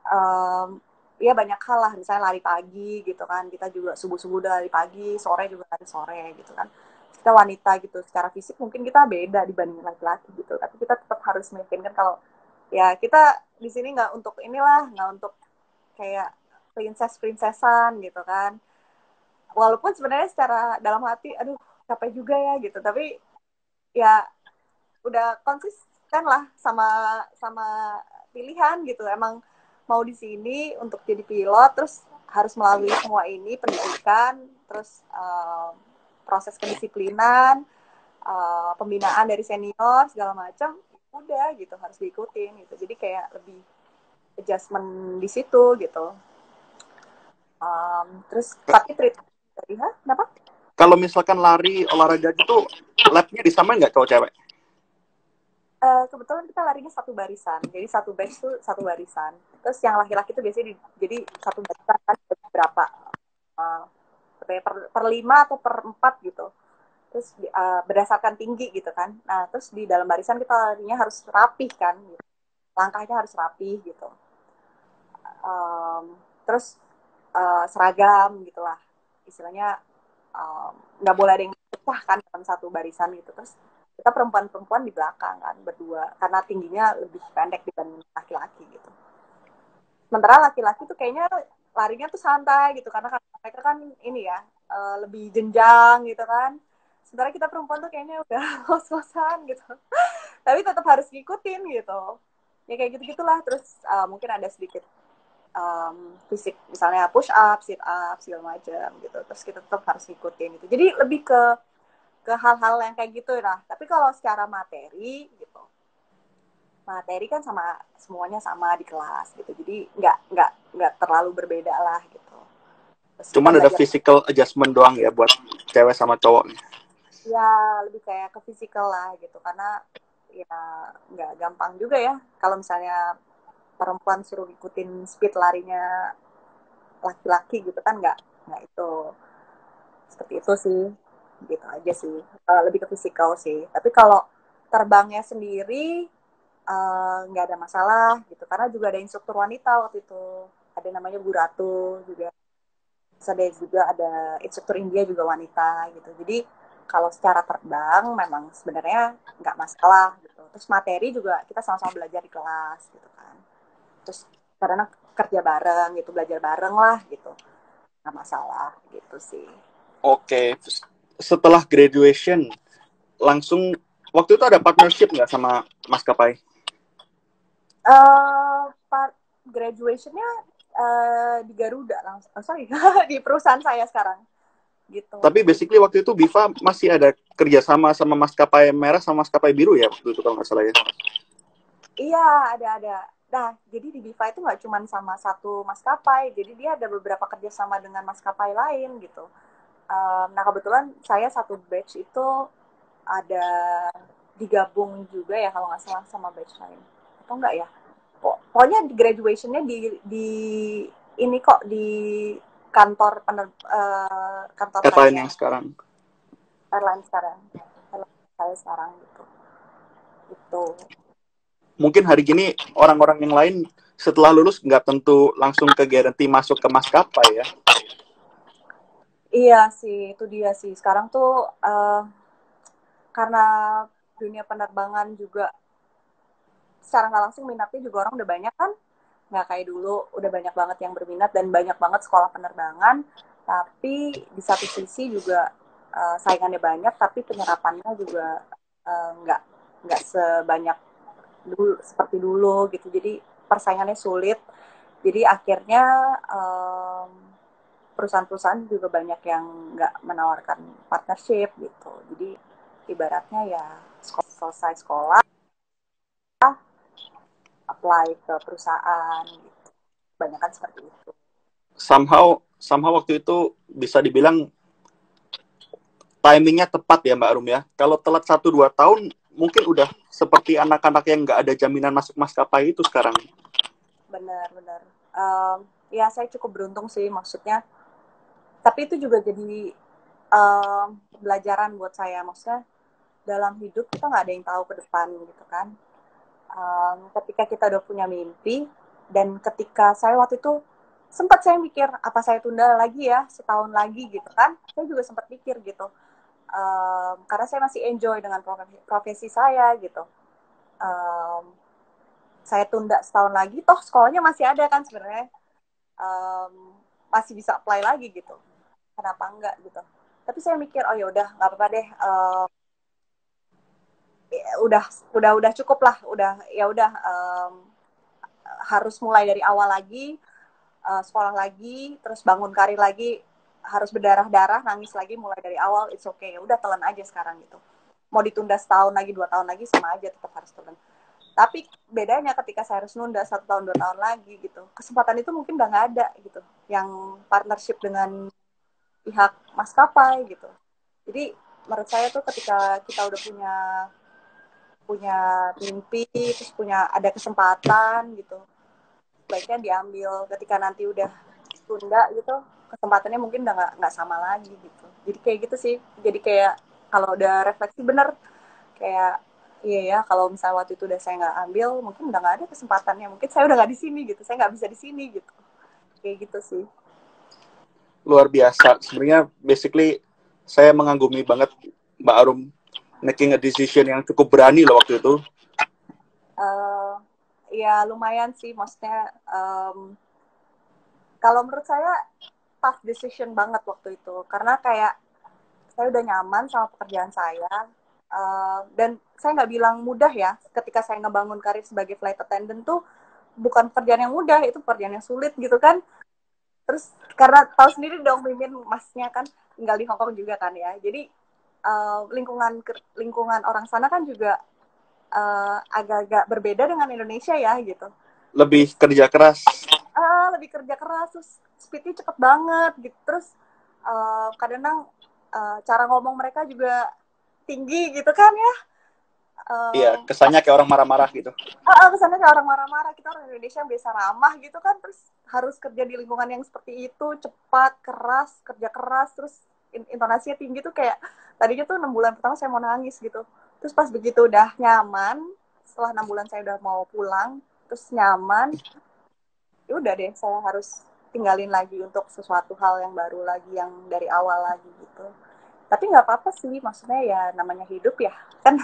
ya banyak hal lah, misalnya lari pagi gitu kan, kita juga subuh udah lari pagi, sore juga lari sore gitu kan. kita wanita gitu, secara fisik mungkin kita beda dibanding laki-laki gitu, tapi kita tetap harus meyakinkan kalau ya kita di sini nggak untuk inilah, nggak untuk kayak princess-princessan gitu kan. Walaupun sebenarnya secara dalam hati, aduh capek juga ya gitu, tapi ya udah konsisten lah sama sama pilihan gitu. Emang mau di sini untuk jadi pilot, terus harus melalui semua ini pendidikan, terus proses kedisiplinan, pembinaan dari senior segala macam, udah gitu harus diikutin gitu. Jadi kayak lebih adjustment di situ gitu. Terus tapi treat dari kenapa? Kalau misalkan lari olahraga gitu, labnya disamain nggak cowok cewek? Kebetulan kita larinya satu barisan, jadi satu batch tuh satu barisan. Terus yang laki-laki tuh biasanya jadi satu barisan kan berapa? Uh, per 5 atau per 4 gitu. Terus berdasarkan tinggi gitu kan. Nah terus di dalam barisan kita larinya harus rapih kan, gitu. Langkahnya harus rapih gitu. Terus seragam gitulah, istilahnya nggak boleh ada yang pecah kan dalam satu barisan gitu. Terus kita perempuan-perempuan di belakang kan berdua karena tingginya lebih pendek dibanding laki-laki gitu. Sementara laki-laki tuh kayaknya larinya tuh santai gitu karena mereka kan ini ya lebih jenjang gitu kan. Sementara kita perempuan tuh kayaknya udah ngos-ngosan gitu. Tapi tetap harus ngikutin gitu. Ya kayak gitu-gitulah. Terus mungkin ada sedikit fisik, misalnya push up, sit up, segala macam gitu. Terus kita tetap harus ngikutin gitu. Jadi lebih ke hal-hal yang kayak gitu lah. Tapi kalau secara materi gitu, materi kan sama semuanya sama di kelas gitu. Jadi nggak terlalu berbeda lah gitu. Terus kita Cuman ada belajar physical adjustment doang ya buat cewek sama cowok. ya lebih kayak ke fisikal lah gitu karena ya nggak gampang juga ya kalau misalnya perempuan suruh ikutin speed larinya laki-laki gitu kan nggak itu seperti itu sih gitu aja sih. Lebih ke fisikal sih, tapi kalau terbangnya sendiri nggak ada masalah gitu karena juga ada instruktur wanita waktu itu, ada namanya Bu Ratu juga. Terus ada juga ada instruktur India juga wanita gitu. Jadi kalau secara terbang memang sebenarnya nggak masalah gitu. Terus materi juga kita sama-sama belajar di kelas gitu kan. Terus karena kerja bareng gitu, belajar bareng lah gitu, nggak masalah gitu sih. Oke, setelah graduation langsung waktu itu ada partnership nggak sama maskapai? Part graduationnya di Garuda langsung, sorry di perusahaan saya sekarang gitu. Tapi basically waktu itu Biva masih ada kerjasama sama maskapai merah sama maskapai biru ya waktu itu kalau nggak salah ya. Iya ada. Nah jadi di Viva itu nggak cuma sama satu maskapai, jadi dia ada beberapa kerjasama dengan maskapai lain gitu. Nah kebetulan saya satu batch itu ada digabung juga ya kalau nggak salah sama batch lain atau enggak ya. Pokoknya di graduationnya di ini kok di kantor kantor Airline saya yang sekarang. airline sekarang, airline saya sekarang gitu. Itu. Mungkin hari gini orang-orang yang lain setelah lulus nggak tentu langsung ke guarantee masuk ke maskapai ya. Iya sih, itu dia sih. Sekarang tuh karena dunia penerbangan juga secara nggak langsung minatnya juga orang udah banyak kan, nggak kayak dulu udah banyak banget yang berminat dan banyak banget sekolah penerbangan, tapi di satu sisi juga saingannya banyak tapi penyerapannya juga nggak sebanyak dulu seperti dulu gitu, jadi persaingannya sulit, jadi akhirnya perusahaan-perusahaan juga banyak yang nggak menawarkan partnership gitu, jadi ibaratnya ya selesai sekolah apply ke perusahaan gitu, banyak kan seperti itu. Somehow waktu itu bisa dibilang timingnya tepat ya Mbak Arum ya. Kalau telat 1-2 tahun mungkin udah seperti anak-anak yang nggak ada jaminan masuk maskapai itu sekarang. Benar. Ya saya cukup beruntung sih maksudnya, tapi itu juga jadi pelajaran buat saya, maksudnya dalam hidup kita nggak ada yang tahu ke depan gitu kan. Ketika kita udah punya mimpi, dan ketika saya waktu itu sempat saya mikir apa saya tunda lagi ya setahun lagi gitu kan, saya juga sempat mikir gitu, karena saya masih enjoy dengan profesi saya gitu. Saya tunda setahun lagi, toh sekolahnya masih ada kan sebenarnya, masih bisa apply lagi gitu. Kenapa enggak gitu? Tapi saya mikir, oh ya udah nggak apa-apa deh. Udah cukup lah, udah ya udah, harus mulai dari awal lagi, sekolah lagi, terus bangun karir lagi, harus berdarah-darah, nangis lagi, mulai dari awal, it's okay. Ya udah telan aja sekarang gitu. Mau ditunda setahun lagi, 2 tahun lagi, sama aja tetap harus telan. Tapi bedanya ketika saya harus nunda 1 tahun, 2 tahun lagi gitu, kesempatan itu mungkin udah nggak ada gitu. Yang partnership dengan pihak maskapai gitu. Jadi menurut saya tuh ketika kita udah punya punya mimpi, terus punya ada kesempatan gitu, baiknya diambil. Ketika nanti udah tunda gitu, kesempatannya mungkin udah nggak sama lagi gitu. Jadi kayak gitu sih. Jadi kayak kalau udah refleksi bener, kayak iya ya, kalau misalnya waktu itu udah saya nggak ambil, mungkin udah nggak ada kesempatannya. Mungkin saya udah nggak di sini gitu, saya nggak bisa di sini gitu. Kayak gitu sih. Luar biasa. Sebenarnya basically saya mengagumi banget Mbak Arum making a decision yang cukup berani loh waktu itu. Ya lumayan sih, maksudnya kalau menurut saya tough decision banget waktu itu, karena kayak saya udah nyaman sama pekerjaan saya, dan saya nggak bilang mudah ya, ketika saya ngebangun karir sebagai flight attendant tuh bukan pekerjaan yang mudah, itu pekerjaan yang sulit gitu kan. Terus karena tahu sendiri dong, Mimin masnya kan tinggal di Hong Kong juga kan ya, jadi lingkungan orang sana kan juga agak-agak berbeda dengan Indonesia ya gitu. Lebih Terus kerja keras. lebih kerja keras, terus speednya cepet banget gitu. Terus kadang cara ngomong mereka juga tinggi gitu kan ya. Iya, kesannya kayak orang marah-marah gitu. Kesannya kayak orang marah-marah, kita orang Indonesia yang biasa ramah gitu kan, terus harus kerja di lingkungan yang seperti itu, cepat, keras, kerja keras, terus intonasinya tinggi tuh kayak, tadinya tuh 6 bulan pertama saya mau nangis gitu. Terus pas begitu udah nyaman, setelah 6 bulan saya udah mau pulang, terus nyaman, ya udah deh, saya harus tinggalin lagi untuk sesuatu hal yang baru lagi, yang dari awal lagi gitu. Tapi nggak apa-apa sih, maksudnya ya namanya hidup ya, kan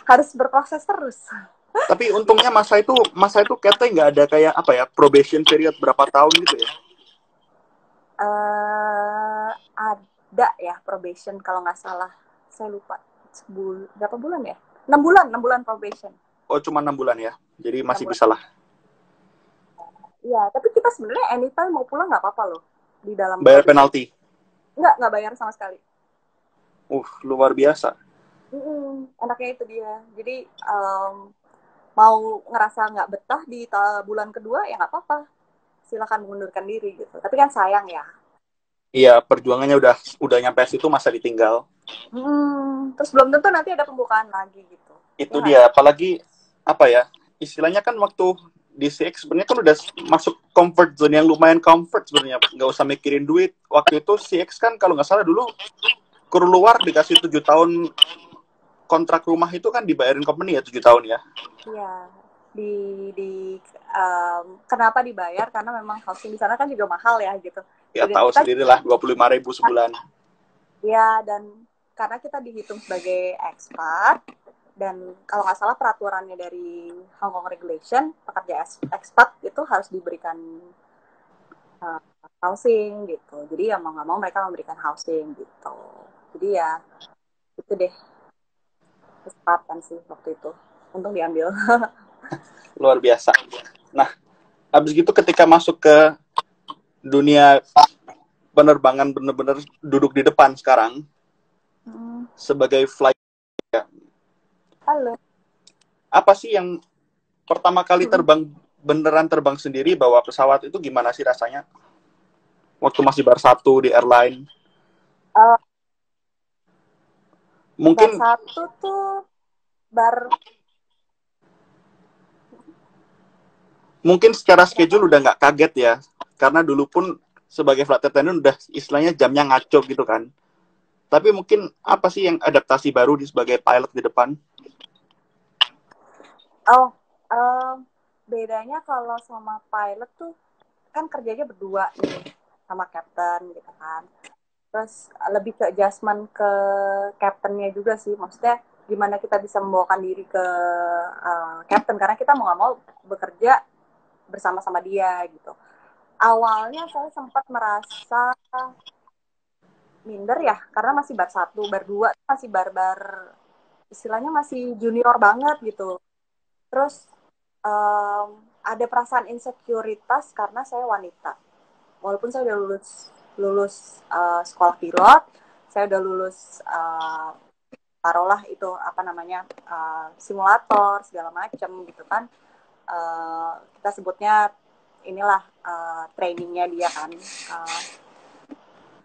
harus berproses terus. Tapi untungnya masa itu katanya nggak ada kayak apa ya, probation period berapa tahun gitu ya. Ada ya probation kalau nggak salah, saya lupa berapa bulan ya, 6 bulan probation. Oh, cuma 6 bulan ya. Jadi enam masih bulan bisa lah. Iya, tapi kita sebenarnya anytime mau pulang nggak apa-apa loh di dalam Bayar probation. penalti. Nggak bayar sama sekali. Luar biasa. Enaknya itu dia. Jadi mau ngerasa nggak betah di bulan kedua ya nggak apa-apa, silakan mengundurkan diri gitu. Tapi kan sayang ya. Iya, perjuangannya udah nyampe situ, masa ditinggal. Terus belum tentu nanti ada pembukaan lagi gitu. Itu Ya nggak dia, sih? apalagi apa ya? Istilahnya kan waktu di CX sebenarnya kan udah masuk comfort zone yang lumayan comfort sebenarnya, nggak usah mikirin duit. Waktu itu CX kan kalau nggak salah dulu kru luar dikasih 7 tahun kontrak rumah itu kan dibayarin company ya 7 tahun ya. Iya. Di kenapa dibayar? Karena memang housing di sana kan juga mahal ya gitu. Ya Dan tahu kita sendirilah 25.000 sebulan. ya, dan karena kita dihitung sebagai expat, dan kalau nggak salah peraturannya dari Hong Kong Regulation, pekerja expat itu harus diberikan uh, housing gitu. Jadi ya mau nggak mau mereka memberikan housing gitu. Jadi ya itu deh kesempatan sih waktu itu. Untung diambil. Luar biasa. Nah, habis gitu ketika masuk ke dunia penerbangan bener-bener duduk di depan sekarang sebagai flight, Halo. apa sih yang pertama kali beneran terbang sendiri bawa pesawat itu gimana sih rasanya? Waktu masih bar 1 di airline. Uh, bar Mungkin 1 tuh bar mungkin secara schedule berapa? udah nggak kaget ya. Karena dulu pun sebagai flight attendant udah istilahnya jamnya ngaco gitu kan. Tapi mungkin apa sih yang adaptasi baru di sebagai pilot di depan? Oh, bedanya kalau sama pilot tuh kan kerjanya berdua nih sama captain gitu kan. Terus lebih ke adjustment ke captainnya juga sih, maksudnya gimana kita bisa membawakan diri ke captain, karena kita mau nggak mau bekerja bersama-sama dia gitu. Awalnya saya sempat merasa minder ya, karena masih bar 1, bar 2, masih bar-bar istilahnya masih junior banget gitu. Terus ada perasaan insekuritas karena saya wanita. Walaupun saya udah lulus lulus sekolah pilot, saya udah lulus taruhlah itu apa namanya simulator segala macam gitu kan. Kita sebutnya inilah trainingnya dia kan.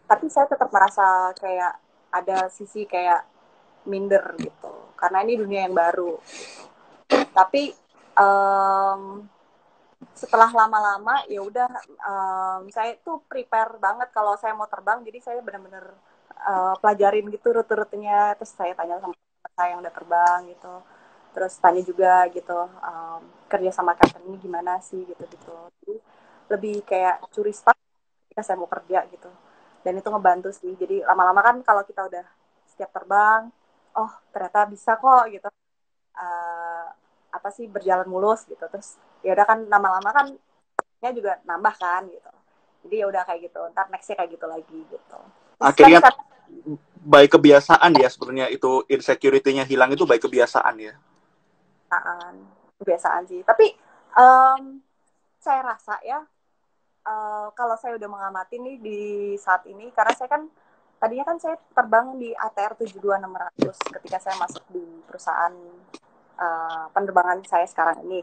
Tapi saya tetap merasa kayak ada sisi kayak minder gitu, karena ini dunia yang baru. Gitu. Tapi setelah lama-lama ya udah saya tuh prepare banget kalau saya mau terbang, jadi saya benar-benar pelajarin gitu rute-rutenya, terus saya tanya sama saya yang udah terbang gitu, terus tanya juga gitu kerja sama captain ini gimana sih gitu. Jadi lebih kayak curi start ketika saya mau kerja gitu, dan itu ngebantu sih. Jadi lama-lama kan kalau kita udah setiap terbang, oh ternyata bisa kok gitu, uh, apa sih berjalan mulus gitu. Terus ya udah kan lama-lama kan nya juga nambah kan gitu, jadi ya udah kayak gitu, ntar nextnya kayak gitu lagi gitu. Terus kan Akhirnya sekarang baik kebiasaan ya, sebenarnya itu insecurity-nya hilang itu baik kebiasaan ya. kebiasaan sih, tapi um, saya rasa ya kalau saya udah mengamati nih di saat ini, karena saya kan tadinya kan saya terbang di ATR 72600 ketika saya masuk di perusahaan penerbangan saya sekarang ini.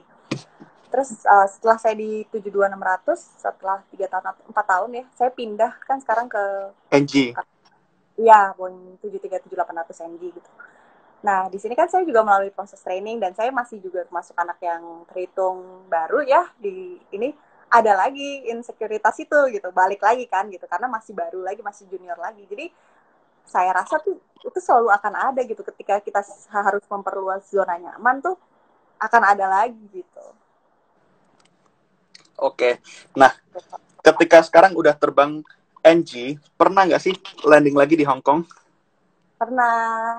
Terus setelah saya di 72600, setelah 3 tahun 4 tahun ya, saya pindah kan sekarang ke NG. ya Boeing 737-800 NG gitu. Nah, di sini kan saya juga melalui proses training, dan saya masih juga termasuk anak yang terhitung baru ya di ini. Ada lagi insekuritas itu gitu, balik lagi kan gitu, karena masih baru lagi, masih junior lagi. Jadi saya rasa tuh itu selalu akan ada gitu, ketika kita harus memperluas zona nyaman tuh akan ada lagi gitu. Oke. Nah, ketika sekarang udah terbang NG, pernah nggak sih landing lagi di Hong Kong? Pernah.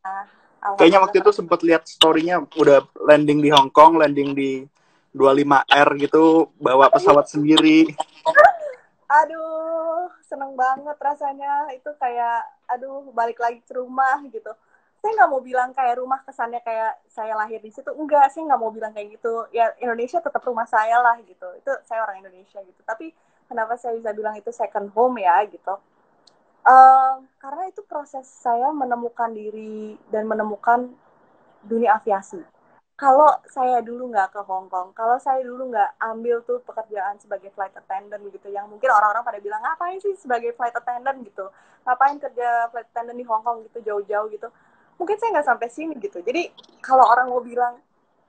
Nah, Kayaknya alhamdulillah waktu itu sempat lihat story-nya udah landing di Hong Kong, landing di 25R gitu, bawa pesawat sendiri. aduh, seneng banget rasanya. Itu kayak, aduh, balik lagi ke rumah gitu. Saya nggak mau bilang kayak rumah kesannya kayak saya lahir di situ. Enggak, sih nggak mau bilang kayak gitu. Ya, Indonesia tetap rumah saya lah gitu. Itu saya orang Indonesia gitu. Tapi kenapa saya bisa bilang itu second home ya gitu. Karena itu proses saya menemukan diri dan menemukan dunia aviasi. Kalau saya dulu nggak ke Hong Kong, kalau saya dulu nggak ambil tuh pekerjaan sebagai flight attendant gitu, yang mungkin orang-orang pada bilang ngapain sih sebagai flight attendant gitu, ngapain kerja flight attendant di Hong Kong gitu jauh-jauh gitu, mungkin saya nggak sampai sini gitu. Jadi kalau orang mau bilang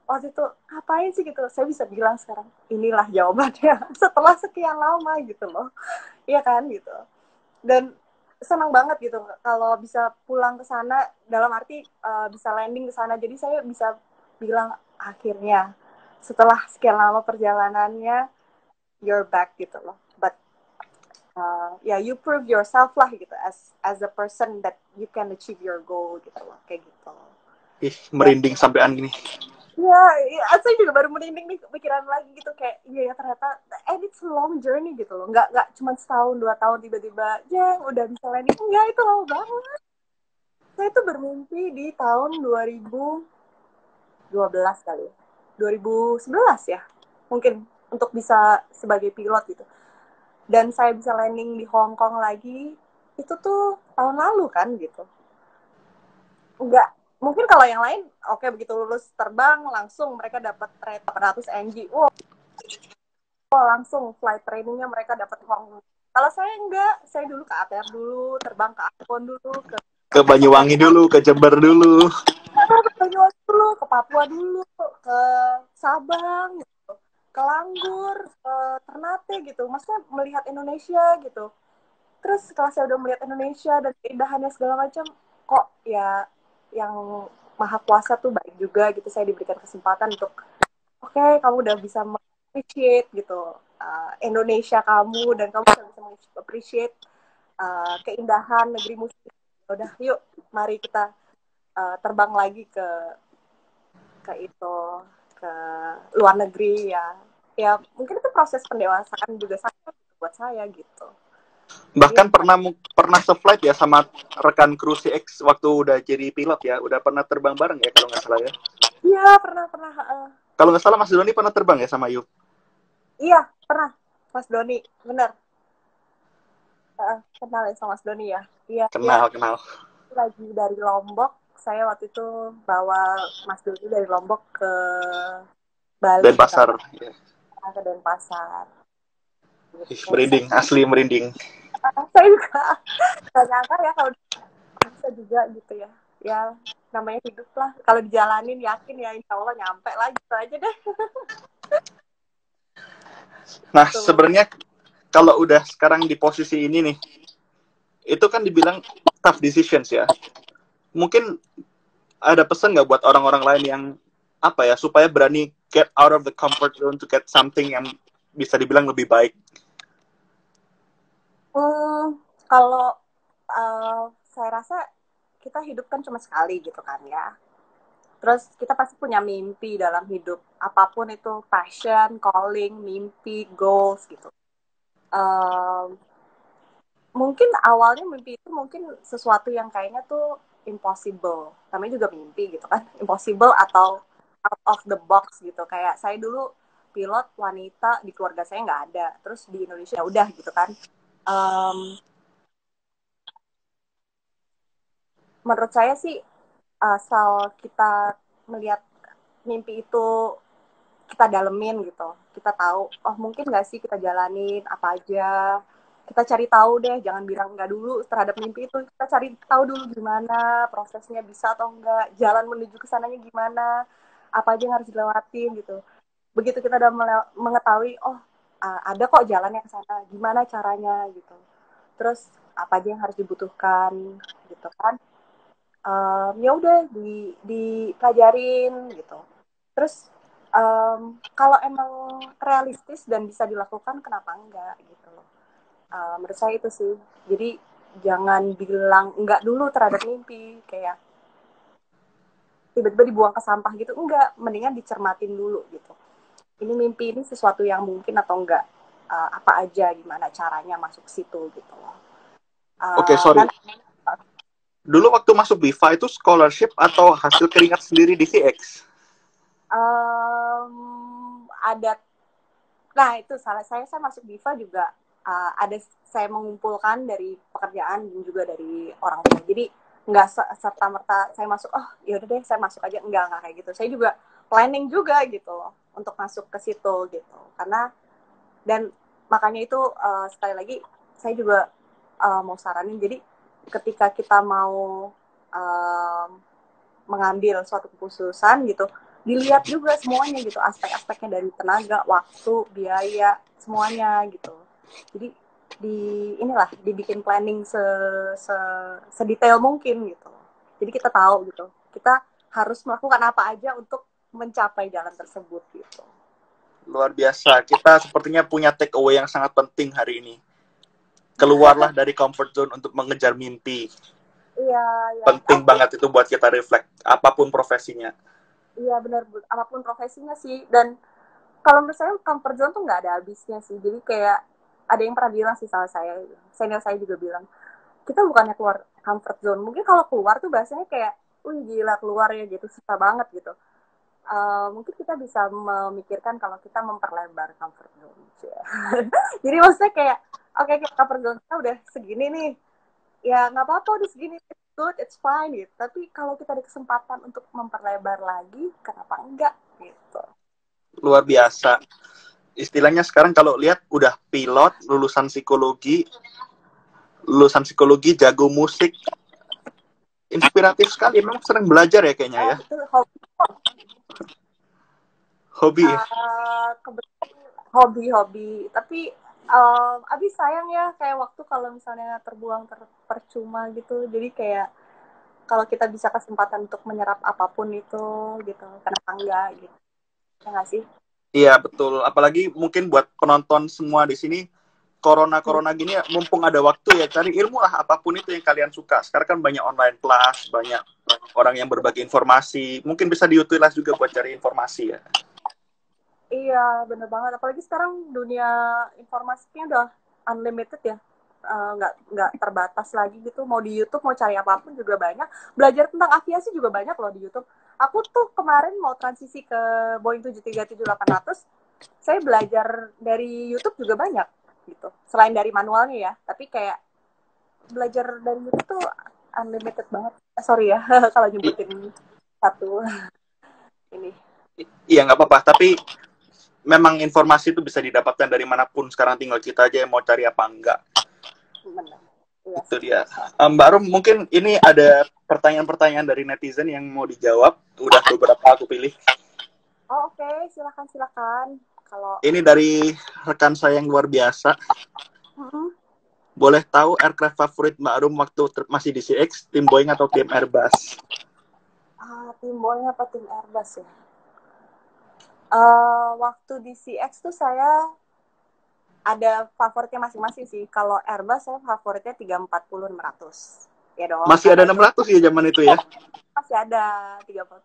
waktu itu ngapain sih gitu, saya bisa bilang sekarang inilah jawabannya setelah sekian lama gitu loh, iya kan gitu. Dan senang banget gitu kalau bisa pulang ke sana, dalam arti bisa landing ke sana. Jadi saya bisa bilang akhirnya setelah sekian lama perjalanannya you're back gitu loh. But ya you prove yourself lah gitu as a person that you can achieve your goal gitu loh, kayak gitu. Ih, Dan merinding sampean gini. ya, saya juga baru merinding nih pikiran lagi gitu, kayak iya ya ternyata, and it's a long journey gitu loh, nggak cuma setahun 2 tahun tiba-tiba ya udah bisa landing, enggak, itu lama banget. Saya tuh bermimpi di tahun 2012 kali ya, 2011 ya mungkin, untuk bisa sebagai pilot gitu, dan saya bisa landing di Hong Kong lagi itu tuh tahun lalu kan gitu. Enggak, mungkin kalau yang lain oke, begitu lulus terbang langsung mereka dapat rate 800 NG, wow, langsung flight trainingnya mereka dapat Hong Kong. Kalau saya enggak, saya dulu ke ATR dulu, terbang ke Ambon dulu, ke Ke Banyuwangi dulu, ke Jember dulu. Banyuwangi dulu, ke Papua dulu, ke Sabang, gitu, ke Langgur, ke Ternate gitu. Maksudnya melihat Indonesia gitu. Terus setelah saya udah melihat Indonesia dan keindahannya segala macam, kok ya yang maha kuasa tuh baik juga gitu. Saya diberikan kesempatan untuk oke, kamu udah bisa appreciate gitu Indonesia kamu, dan kamu bisa appreciate keindahan negeri musik. Udah, yuk, mari kita terbang lagi ke itu, ke luar negeri ya. Ya mungkin itu proses pendewasaan juga sama buat saya gitu. Bahkan Jadi, pernah se-flight ya sama rekan kru si X waktu udah jadi pilot ya. Udah pernah terbang bareng ya kalau nggak salah ya. iya pernah pernah. Kalau nggak salah Mas Doni pernah terbang ya sama Yuk? Iya pernah, Mas Doni, bener. Kenal ya sama Mas Doni ya. Iya, dia Kenal. lagi dari Lombok. Saya waktu itu bawa Mas Doni dari Lombok ke Bali, Denpasar. Ya. ke Denpasar. Gitu. Merinding, asli merinding. Saya juga gak nyangka ya kalau bisa juga gitu ya. Ya namanya hidup lah. Kalau dijalanin yakin ya insya Allah nyampe lah gitu aja deh. Nah, Tuh. sebenarnya kalau udah sekarang di posisi ini nih, itu kan dibilang tough decisions ya. Mungkin ada pesan nggak buat orang-orang lain yang apa ya, supaya berani get out of the comfort zone to get something yang bisa dibilang lebih baik? Kalau saya rasa kita hidup kan cuma sekali gitu kan ya. Terus kita pasti punya mimpi dalam hidup. Apapun itu passion, calling, mimpi, goals gitu. Mungkin awalnya mimpi itu mungkin sesuatu yang kayaknya tuh impossible. Namanya juga mimpi gitu kan. Impossible atau out of the box gitu. Kayak saya dulu pilot wanita di keluarga saya nggak ada. Terus di Indonesia ya udah gitu kan. Um, Menurut saya sih asal kita melihat mimpi itu kita dalemin gitu, kita tahu oh mungkin nggak sih kita jalanin apa aja, kita cari tahu deh, jangan bilang nggak dulu terhadap mimpi itu, kita cari tahu dulu gimana prosesnya, bisa atau enggak, jalan menuju ke sananya gimana, apa aja yang harus dilewatin gitu. Begitu kita udah mengetahui oh ada kok jalannya ke sana, gimana caranya gitu, terus apa aja yang harus dibutuhkan gitu kan, ya udah dipelajarin gitu. Terus kalau emang realistis dan bisa dilakukan, kenapa enggak gitu loh. Menurut saya itu sih. Jadi jangan bilang enggak dulu terhadap mimpi, kayak tiba-tiba dibuang ke sampah gitu. Enggak, mendingan dicermatin dulu gitu. Ini mimpi ini sesuatu yang mungkin atau enggak. Apa aja, gimana caranya masuk situ gitu loh. Oke, sorry. Dan Dulu waktu masuk BIFA itu scholarship atau hasil keringat sendiri di CX? ada. Nah itu salah saya masuk Diva juga ada, saya mengumpulkan dari pekerjaan dan juga dari orang tua. Jadi nggak serta merta saya masuk oh yaudah deh saya masuk aja, enggak kayak gitu. Saya juga planning juga gitu loh untuk masuk ke situ gitu. Karena dan makanya itu sekali lagi saya juga mau saranin, jadi ketika kita mau uh, mengambil suatu keputusan gitu, dilihat juga semuanya gitu, aspek-aspeknya dari tenaga, waktu, biaya, semuanya gitu. Jadi inilah dibikin planning sedetail mungkin gitu. Jadi kita tahu gitu, kita harus melakukan apa aja untuk mencapai jalan tersebut gitu. Luar biasa. Kita sepertinya punya take away yang sangat penting hari ini. Keluarlah dari comfort zone untuk mengejar mimpi. Iya, ya. Penting banget itu buat kita reflect, apapun profesinya. Iya benar, apapun profesinya sih. Dan kalau menurut saya comfort zone tuh nggak ada habisnya sih. Jadi kayak ada yang pernah bilang sih sama saya, senior saya juga bilang, kita bukannya keluar comfort zone. Mungkin kalau keluar tuh bahasanya kayak, wih gila keluar ya gitu, susah banget gitu. Mungkin kita bisa memikirkan kalau kita memperlebar comfort zone. Jadi maksudnya kayak, oke, comfort zone kita udah segini nih, ya nggak apa-apa udah segini, it's good, it's fine gitu. Tapi kalau kita ada kesempatan untuk memperlebar lagi, kenapa enggak gitu. Luar biasa. Istilahnya sekarang kalau lihat udah pilot, lulusan psikologi, jago musik, inspiratif sekali. Memang sering belajar ya kayaknya ya. Betul, hobi. Hobi ya. Hobi-hobi. Tapi abis sayang ya kayak waktu kalau misalnya terbuang percuma gitu. Jadi kayak kalau kita bisa kesempatan untuk menyerap apapun itu gitu, kenapa enggak gitu. Ya nggak sih? Iya betul. Apalagi mungkin buat penonton semua di sini, corona gini ya, mumpung ada waktu ya cari ilmu lah, apapun itu yang kalian suka. Sekarang kan banyak online class, banyak orang yang berbagi informasi. Mungkin bisa diutilize juga buat cari informasi ya. Iya, bener banget. Apalagi sekarang dunia informasinya udah unlimited ya. Nggak terbatas lagi gitu. Mau di YouTube, mau cari apapun juga banyak. Belajar tentang aviasi juga banyak loh di YouTube. Aku tuh kemarin mau transisi ke Boeing 737-800, saya belajar dari YouTube juga banyak gitu. Selain dari manualnya ya, tapi kayak belajar dari YouTube tuh unlimited banget. Sorry ya, kalau nyebutin satu ini. Iya nggak apa-apa, tapi memang informasi itu bisa didapatkan dari manapun. Sekarang tinggal kita aja yang mau cari apa enggak. Benar. Iya. Itu dia. Mbak Rum, mungkin ini ada pertanyaan-pertanyaan dari netizen yang mau dijawab. Udah beberapa aku pilih. Oh, oke. Silakan. Kalau Ini dari rekan saya yang luar biasa. Boleh tahu aircraft favorit Mbak Rum waktu masih di CX, tim Boeing atau tim Airbus? Tim Boeing apa tim Airbus ya? Waktu di CX tuh saya ada favoritnya masing-masing sih. Kalau Airbus saya favoritnya 340-600. Ya dong. Masih ada 600 ya zaman itu ya? Masih ada 30.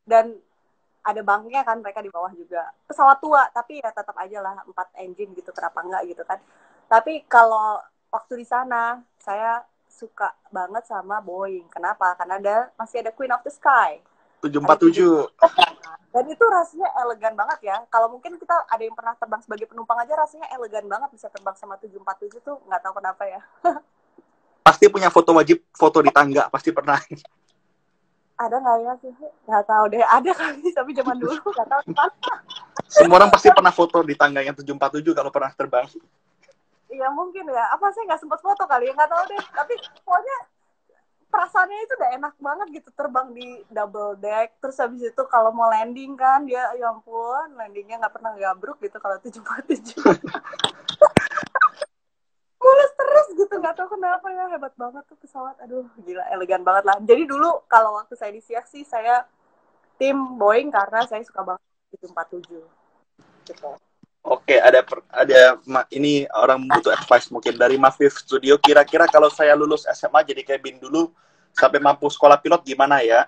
Dan ada banknya kan, mereka di bawah juga. Pesawat tua, tapi ya tetap aja lah 4 engine gitu, kenapa enggak gitu kan. Tapi kalau waktu di sana, saya suka banget sama Boeing. Kenapa? Karena masih ada Queen of the Sky. 747. Dan itu rasanya elegan banget ya. Kalau mungkin kita ada yang pernah terbang sebagai penumpang aja rasanya elegan banget bisa terbang sama 747 tuh, nggak tahu kenapa ya. Pasti punya foto wajib, foto di tangga, pasti pernah. Ada nggak ya sih? Nggak tahu deh. Ada kali, tapi zaman dulu nggak tahu. Semua orang pasti pernah foto di tangga yang 747 kalau pernah terbang. Iya mungkin ya. Apa saya nggak sempat foto kali ya, nggak tahu deh. Tapi pokoknya perasaannya itu udah enak banget gitu terbang di double deck. Terus habis itu kalau mau landing kan dia, ya ampun, landingnya nggak pernah gabruk gitu kalau 747. Mulus terus gitu, nggak tahu kenapa ya, hebat banget tuh pesawat. Aduh gila, elegan banget lah. Jadi dulu kalau waktu saya di Siak sih saya tim Boeing karena saya suka banget 747 gitu. Oke, ada ini orang butuh advice mungkin dari Mafif Studio. Kira-kira kalau saya lulus SMA jadi cabin dulu sampai mampu sekolah pilot gimana ya?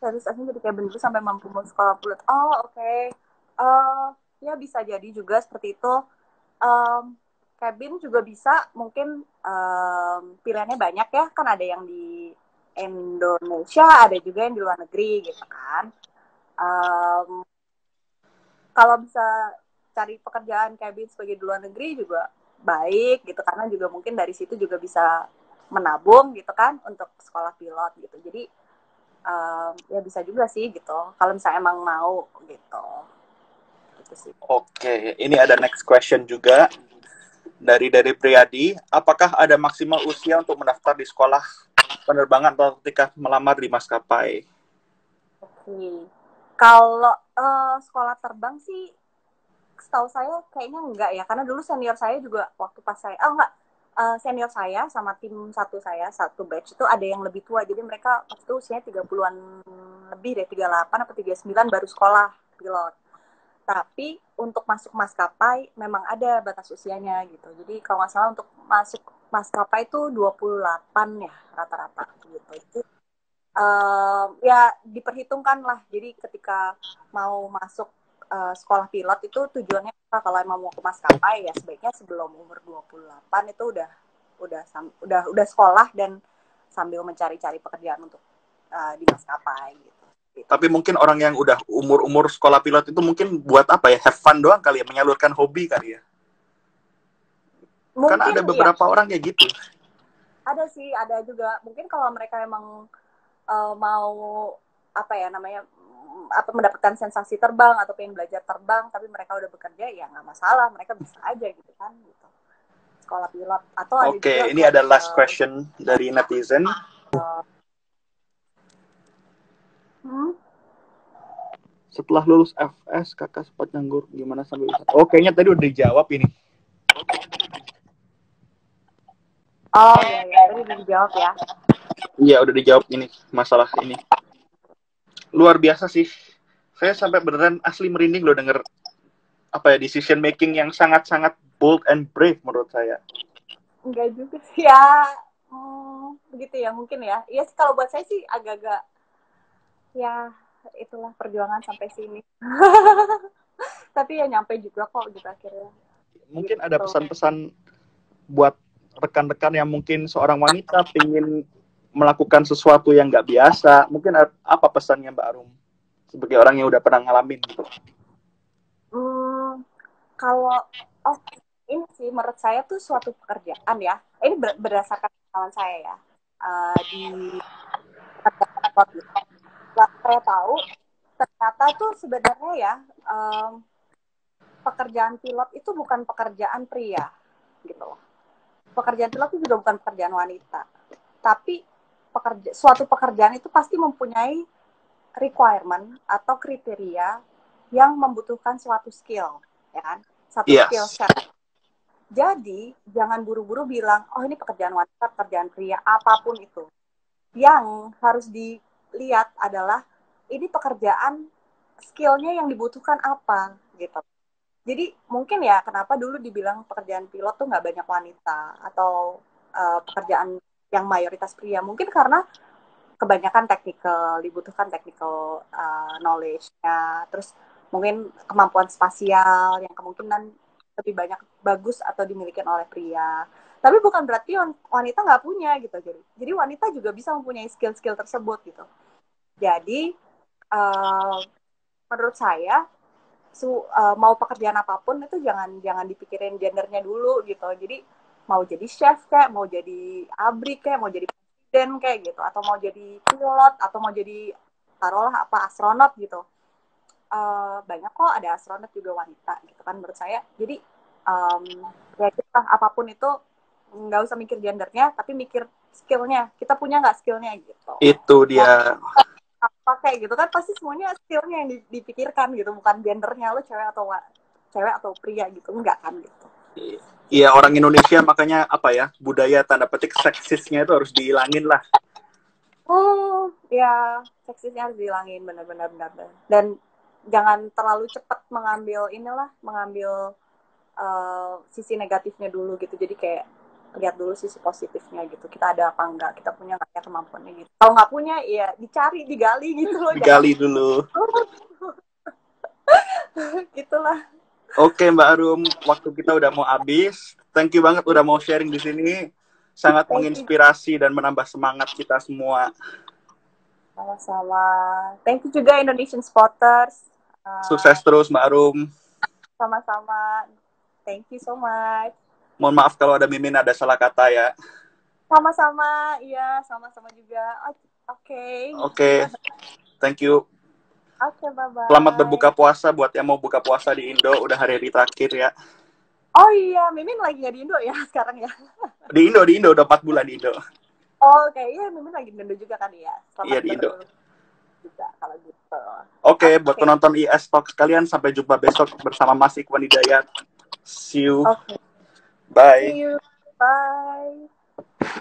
Terus asli jadi cabin dulu sampai mampu mau sekolah pilot. Oh oke. Ya bisa jadi juga seperti itu. Cabin juga bisa, mungkin pilihannya banyak ya. Kan ada yang di Indonesia, ada juga yang di luar negeri gitu kan. Kalau bisa cari pekerjaan cabin sebagai di luar negeri juga baik gitu, karena juga mungkin dari situ juga bisa menabung gitu kan untuk sekolah pilot gitu. Jadi ya bisa juga sih gitu kalau misalnya emang mau gitu. Gitu sih. Oke, ini ada next question juga dari Priyadi. Apakah ada maksimal usia untuk mendaftar di sekolah penerbangan atau ketika melamar di maskapai? Oke. Kalau sekolah terbang sih setahu saya kayaknya enggak ya, karena dulu senior saya juga waktu pas saya senior saya sama tim satu batch itu ada yang lebih tua, jadi mereka waktu itu usianya 30-an lebih deh, 38 atau 39 baru sekolah pilot. Tapi untuk masuk maskapai memang ada batas usianya gitu. Jadi kalau nggak salah untuk masuk maskapai itu 28 ya rata-rata gitu. Jadi ya diperhitungkan lah. Jadi ketika mau masuk sekolah pilot itu tujuannya kalau emang mau ke maskapai ya sebaiknya sebelum umur 28 itu udah sekolah dan sambil mencari-cari pekerjaan untuk di maskapai gitu. Tapi mungkin orang yang udah umur sekolah pilot itu mungkin buat apa ya? Have fun doang kali ya, menyalurkan hobi kali ya. Mungkin, karena ada beberapa orang kayak gitu. Ada sih, ada juga. Mungkin kalau mereka emang mau apa ya namanya mendapatkan sensasi terbang atau pengen belajar terbang tapi mereka udah bekerja ya nggak masalah, mereka bisa aja gitu kan gitu sekolah pilot atau ada juga. Ini ada last question dari netizen. Setelah lulus FS kakak sempat nganggur gimana sambil wisata? Kayaknya tadi udah dijawab ini. Ya tadi udah dijawab ya. Iya udah dijawab ini masalah ini. Luar biasa sih. Saya sampai beneran asli merinding loh denger apa ya, decision making yang sangat-sangat bold and brave menurut saya. Enggak juga sih ya. Begitu ya mungkin ya. Iya sih kalau buat saya sih agak-agak ya itulah perjuangan sampai sini. Tapi ya nyampe juga kok gitu akhirnya. Mungkin Gitu. ada pesan-pesan buat rekan-rekan yang mungkin seorang wanita ingin melakukan sesuatu yang nggak biasa. Mungkin apa pesannya Mbak Arum sebagai orang yang udah pernah ngalamin gitu? Kalau ini sih menurut saya tuh suatu pekerjaan ya. Ini berdasarkan pengalaman saya ya. Di kantor gitu. Saya tahu ternyata tuh sebenarnya ya pekerjaan pilot itu bukan pekerjaan pria gitu loh. Pekerjaan pilot itu juga bukan pekerjaan wanita. Tapi suatu pekerjaan itu pasti mempunyai requirement atau kriteria yang membutuhkan suatu skill, ya kan? Satu skill set. Jadi, jangan buru-buru bilang, oh ini pekerjaan wanita, pekerjaan pria, apapun itu. Yang harus dilihat adalah, ini pekerjaan skillnya yang dibutuhkan apa, gitu. Jadi, mungkin ya, kenapa dulu dibilang pekerjaan pilot tuh nggak banyak wanita, atau pekerjaan yang mayoritas pria. Mungkin karena kebanyakan technical, dibutuhkan technical knowledge-nya, terus mungkin kemampuan spasial yang kemungkinan lebih banyak bagus atau dimiliki oleh pria. Tapi bukan berarti wanita nggak punya gitu. Jadi wanita juga bisa mempunyai skill-skill tersebut gitu. Jadi menurut saya mau pekerjaan apapun itu jangan dipikirin gendernya dulu gitu. Jadi mau jadi chef kayak, mau jadi abri kayak, mau jadi presiden kayak gitu, atau mau jadi pilot, atau mau jadi taruhlah apa astronot gitu. Banyak kok ada astronot juga wanita gitu kan menurut saya. Jadi ya kita apapun itu nggak usah mikir gendernya, tapi mikir skillnya. Kita punya nggak skillnya gitu. Itu dia. Apa kayak gitu kan pasti semuanya skillnya yang dipikirkan gitu, bukan gendernya lo cewek atau pria gitu, enggak kan gitu. Iya, orang Indonesia makanya apa ya, budaya tanda petik seksisnya itu harus dihilangin lah. Ya seksisnya harus dihilangin benar-benar. Dan jangan terlalu cepat mengambil sisi negatifnya dulu gitu. Jadi kayak lihat dulu sisi positifnya gitu. Kita ada apa enggak? Kita punya nggak ya kemampuannya gitu. Kalau nggak punya, ya dicari, digali gitu loh. Digali dulu. Gitulah. Oke Mbak Arum, waktu kita udah mau habis. Thank you banget udah mau sharing di sini. Sangat menginspirasi dan menambah semangat kita semua. Sama-sama. Thank you juga Indonesian Spotters. Sukses terus Mbak Arum. Sama-sama. Thank you so much. Mohon maaf kalau ada Mimin ada salah kata ya. Sama-sama, iya, sama-sama juga. Oke. Thank you. Oke, bye-bye. Selamat berbuka puasa buat yang mau buka puasa di Indo. Udah hari terakhir ya. Oh iya, Mimin lagi nggak di Indo ya sekarang ya? Di Indo udah 4 bulan di Indo. Oh, kayaknya Mimin lagi di Indo juga kan ya? Iya, di Indo. Juga kalau gitu. Oke, buat penonton IS Talk sekalian, sampai jumpa besok bersama Mas Ikhwan Hidayat. See you. Okay. Bye. See you. Bye.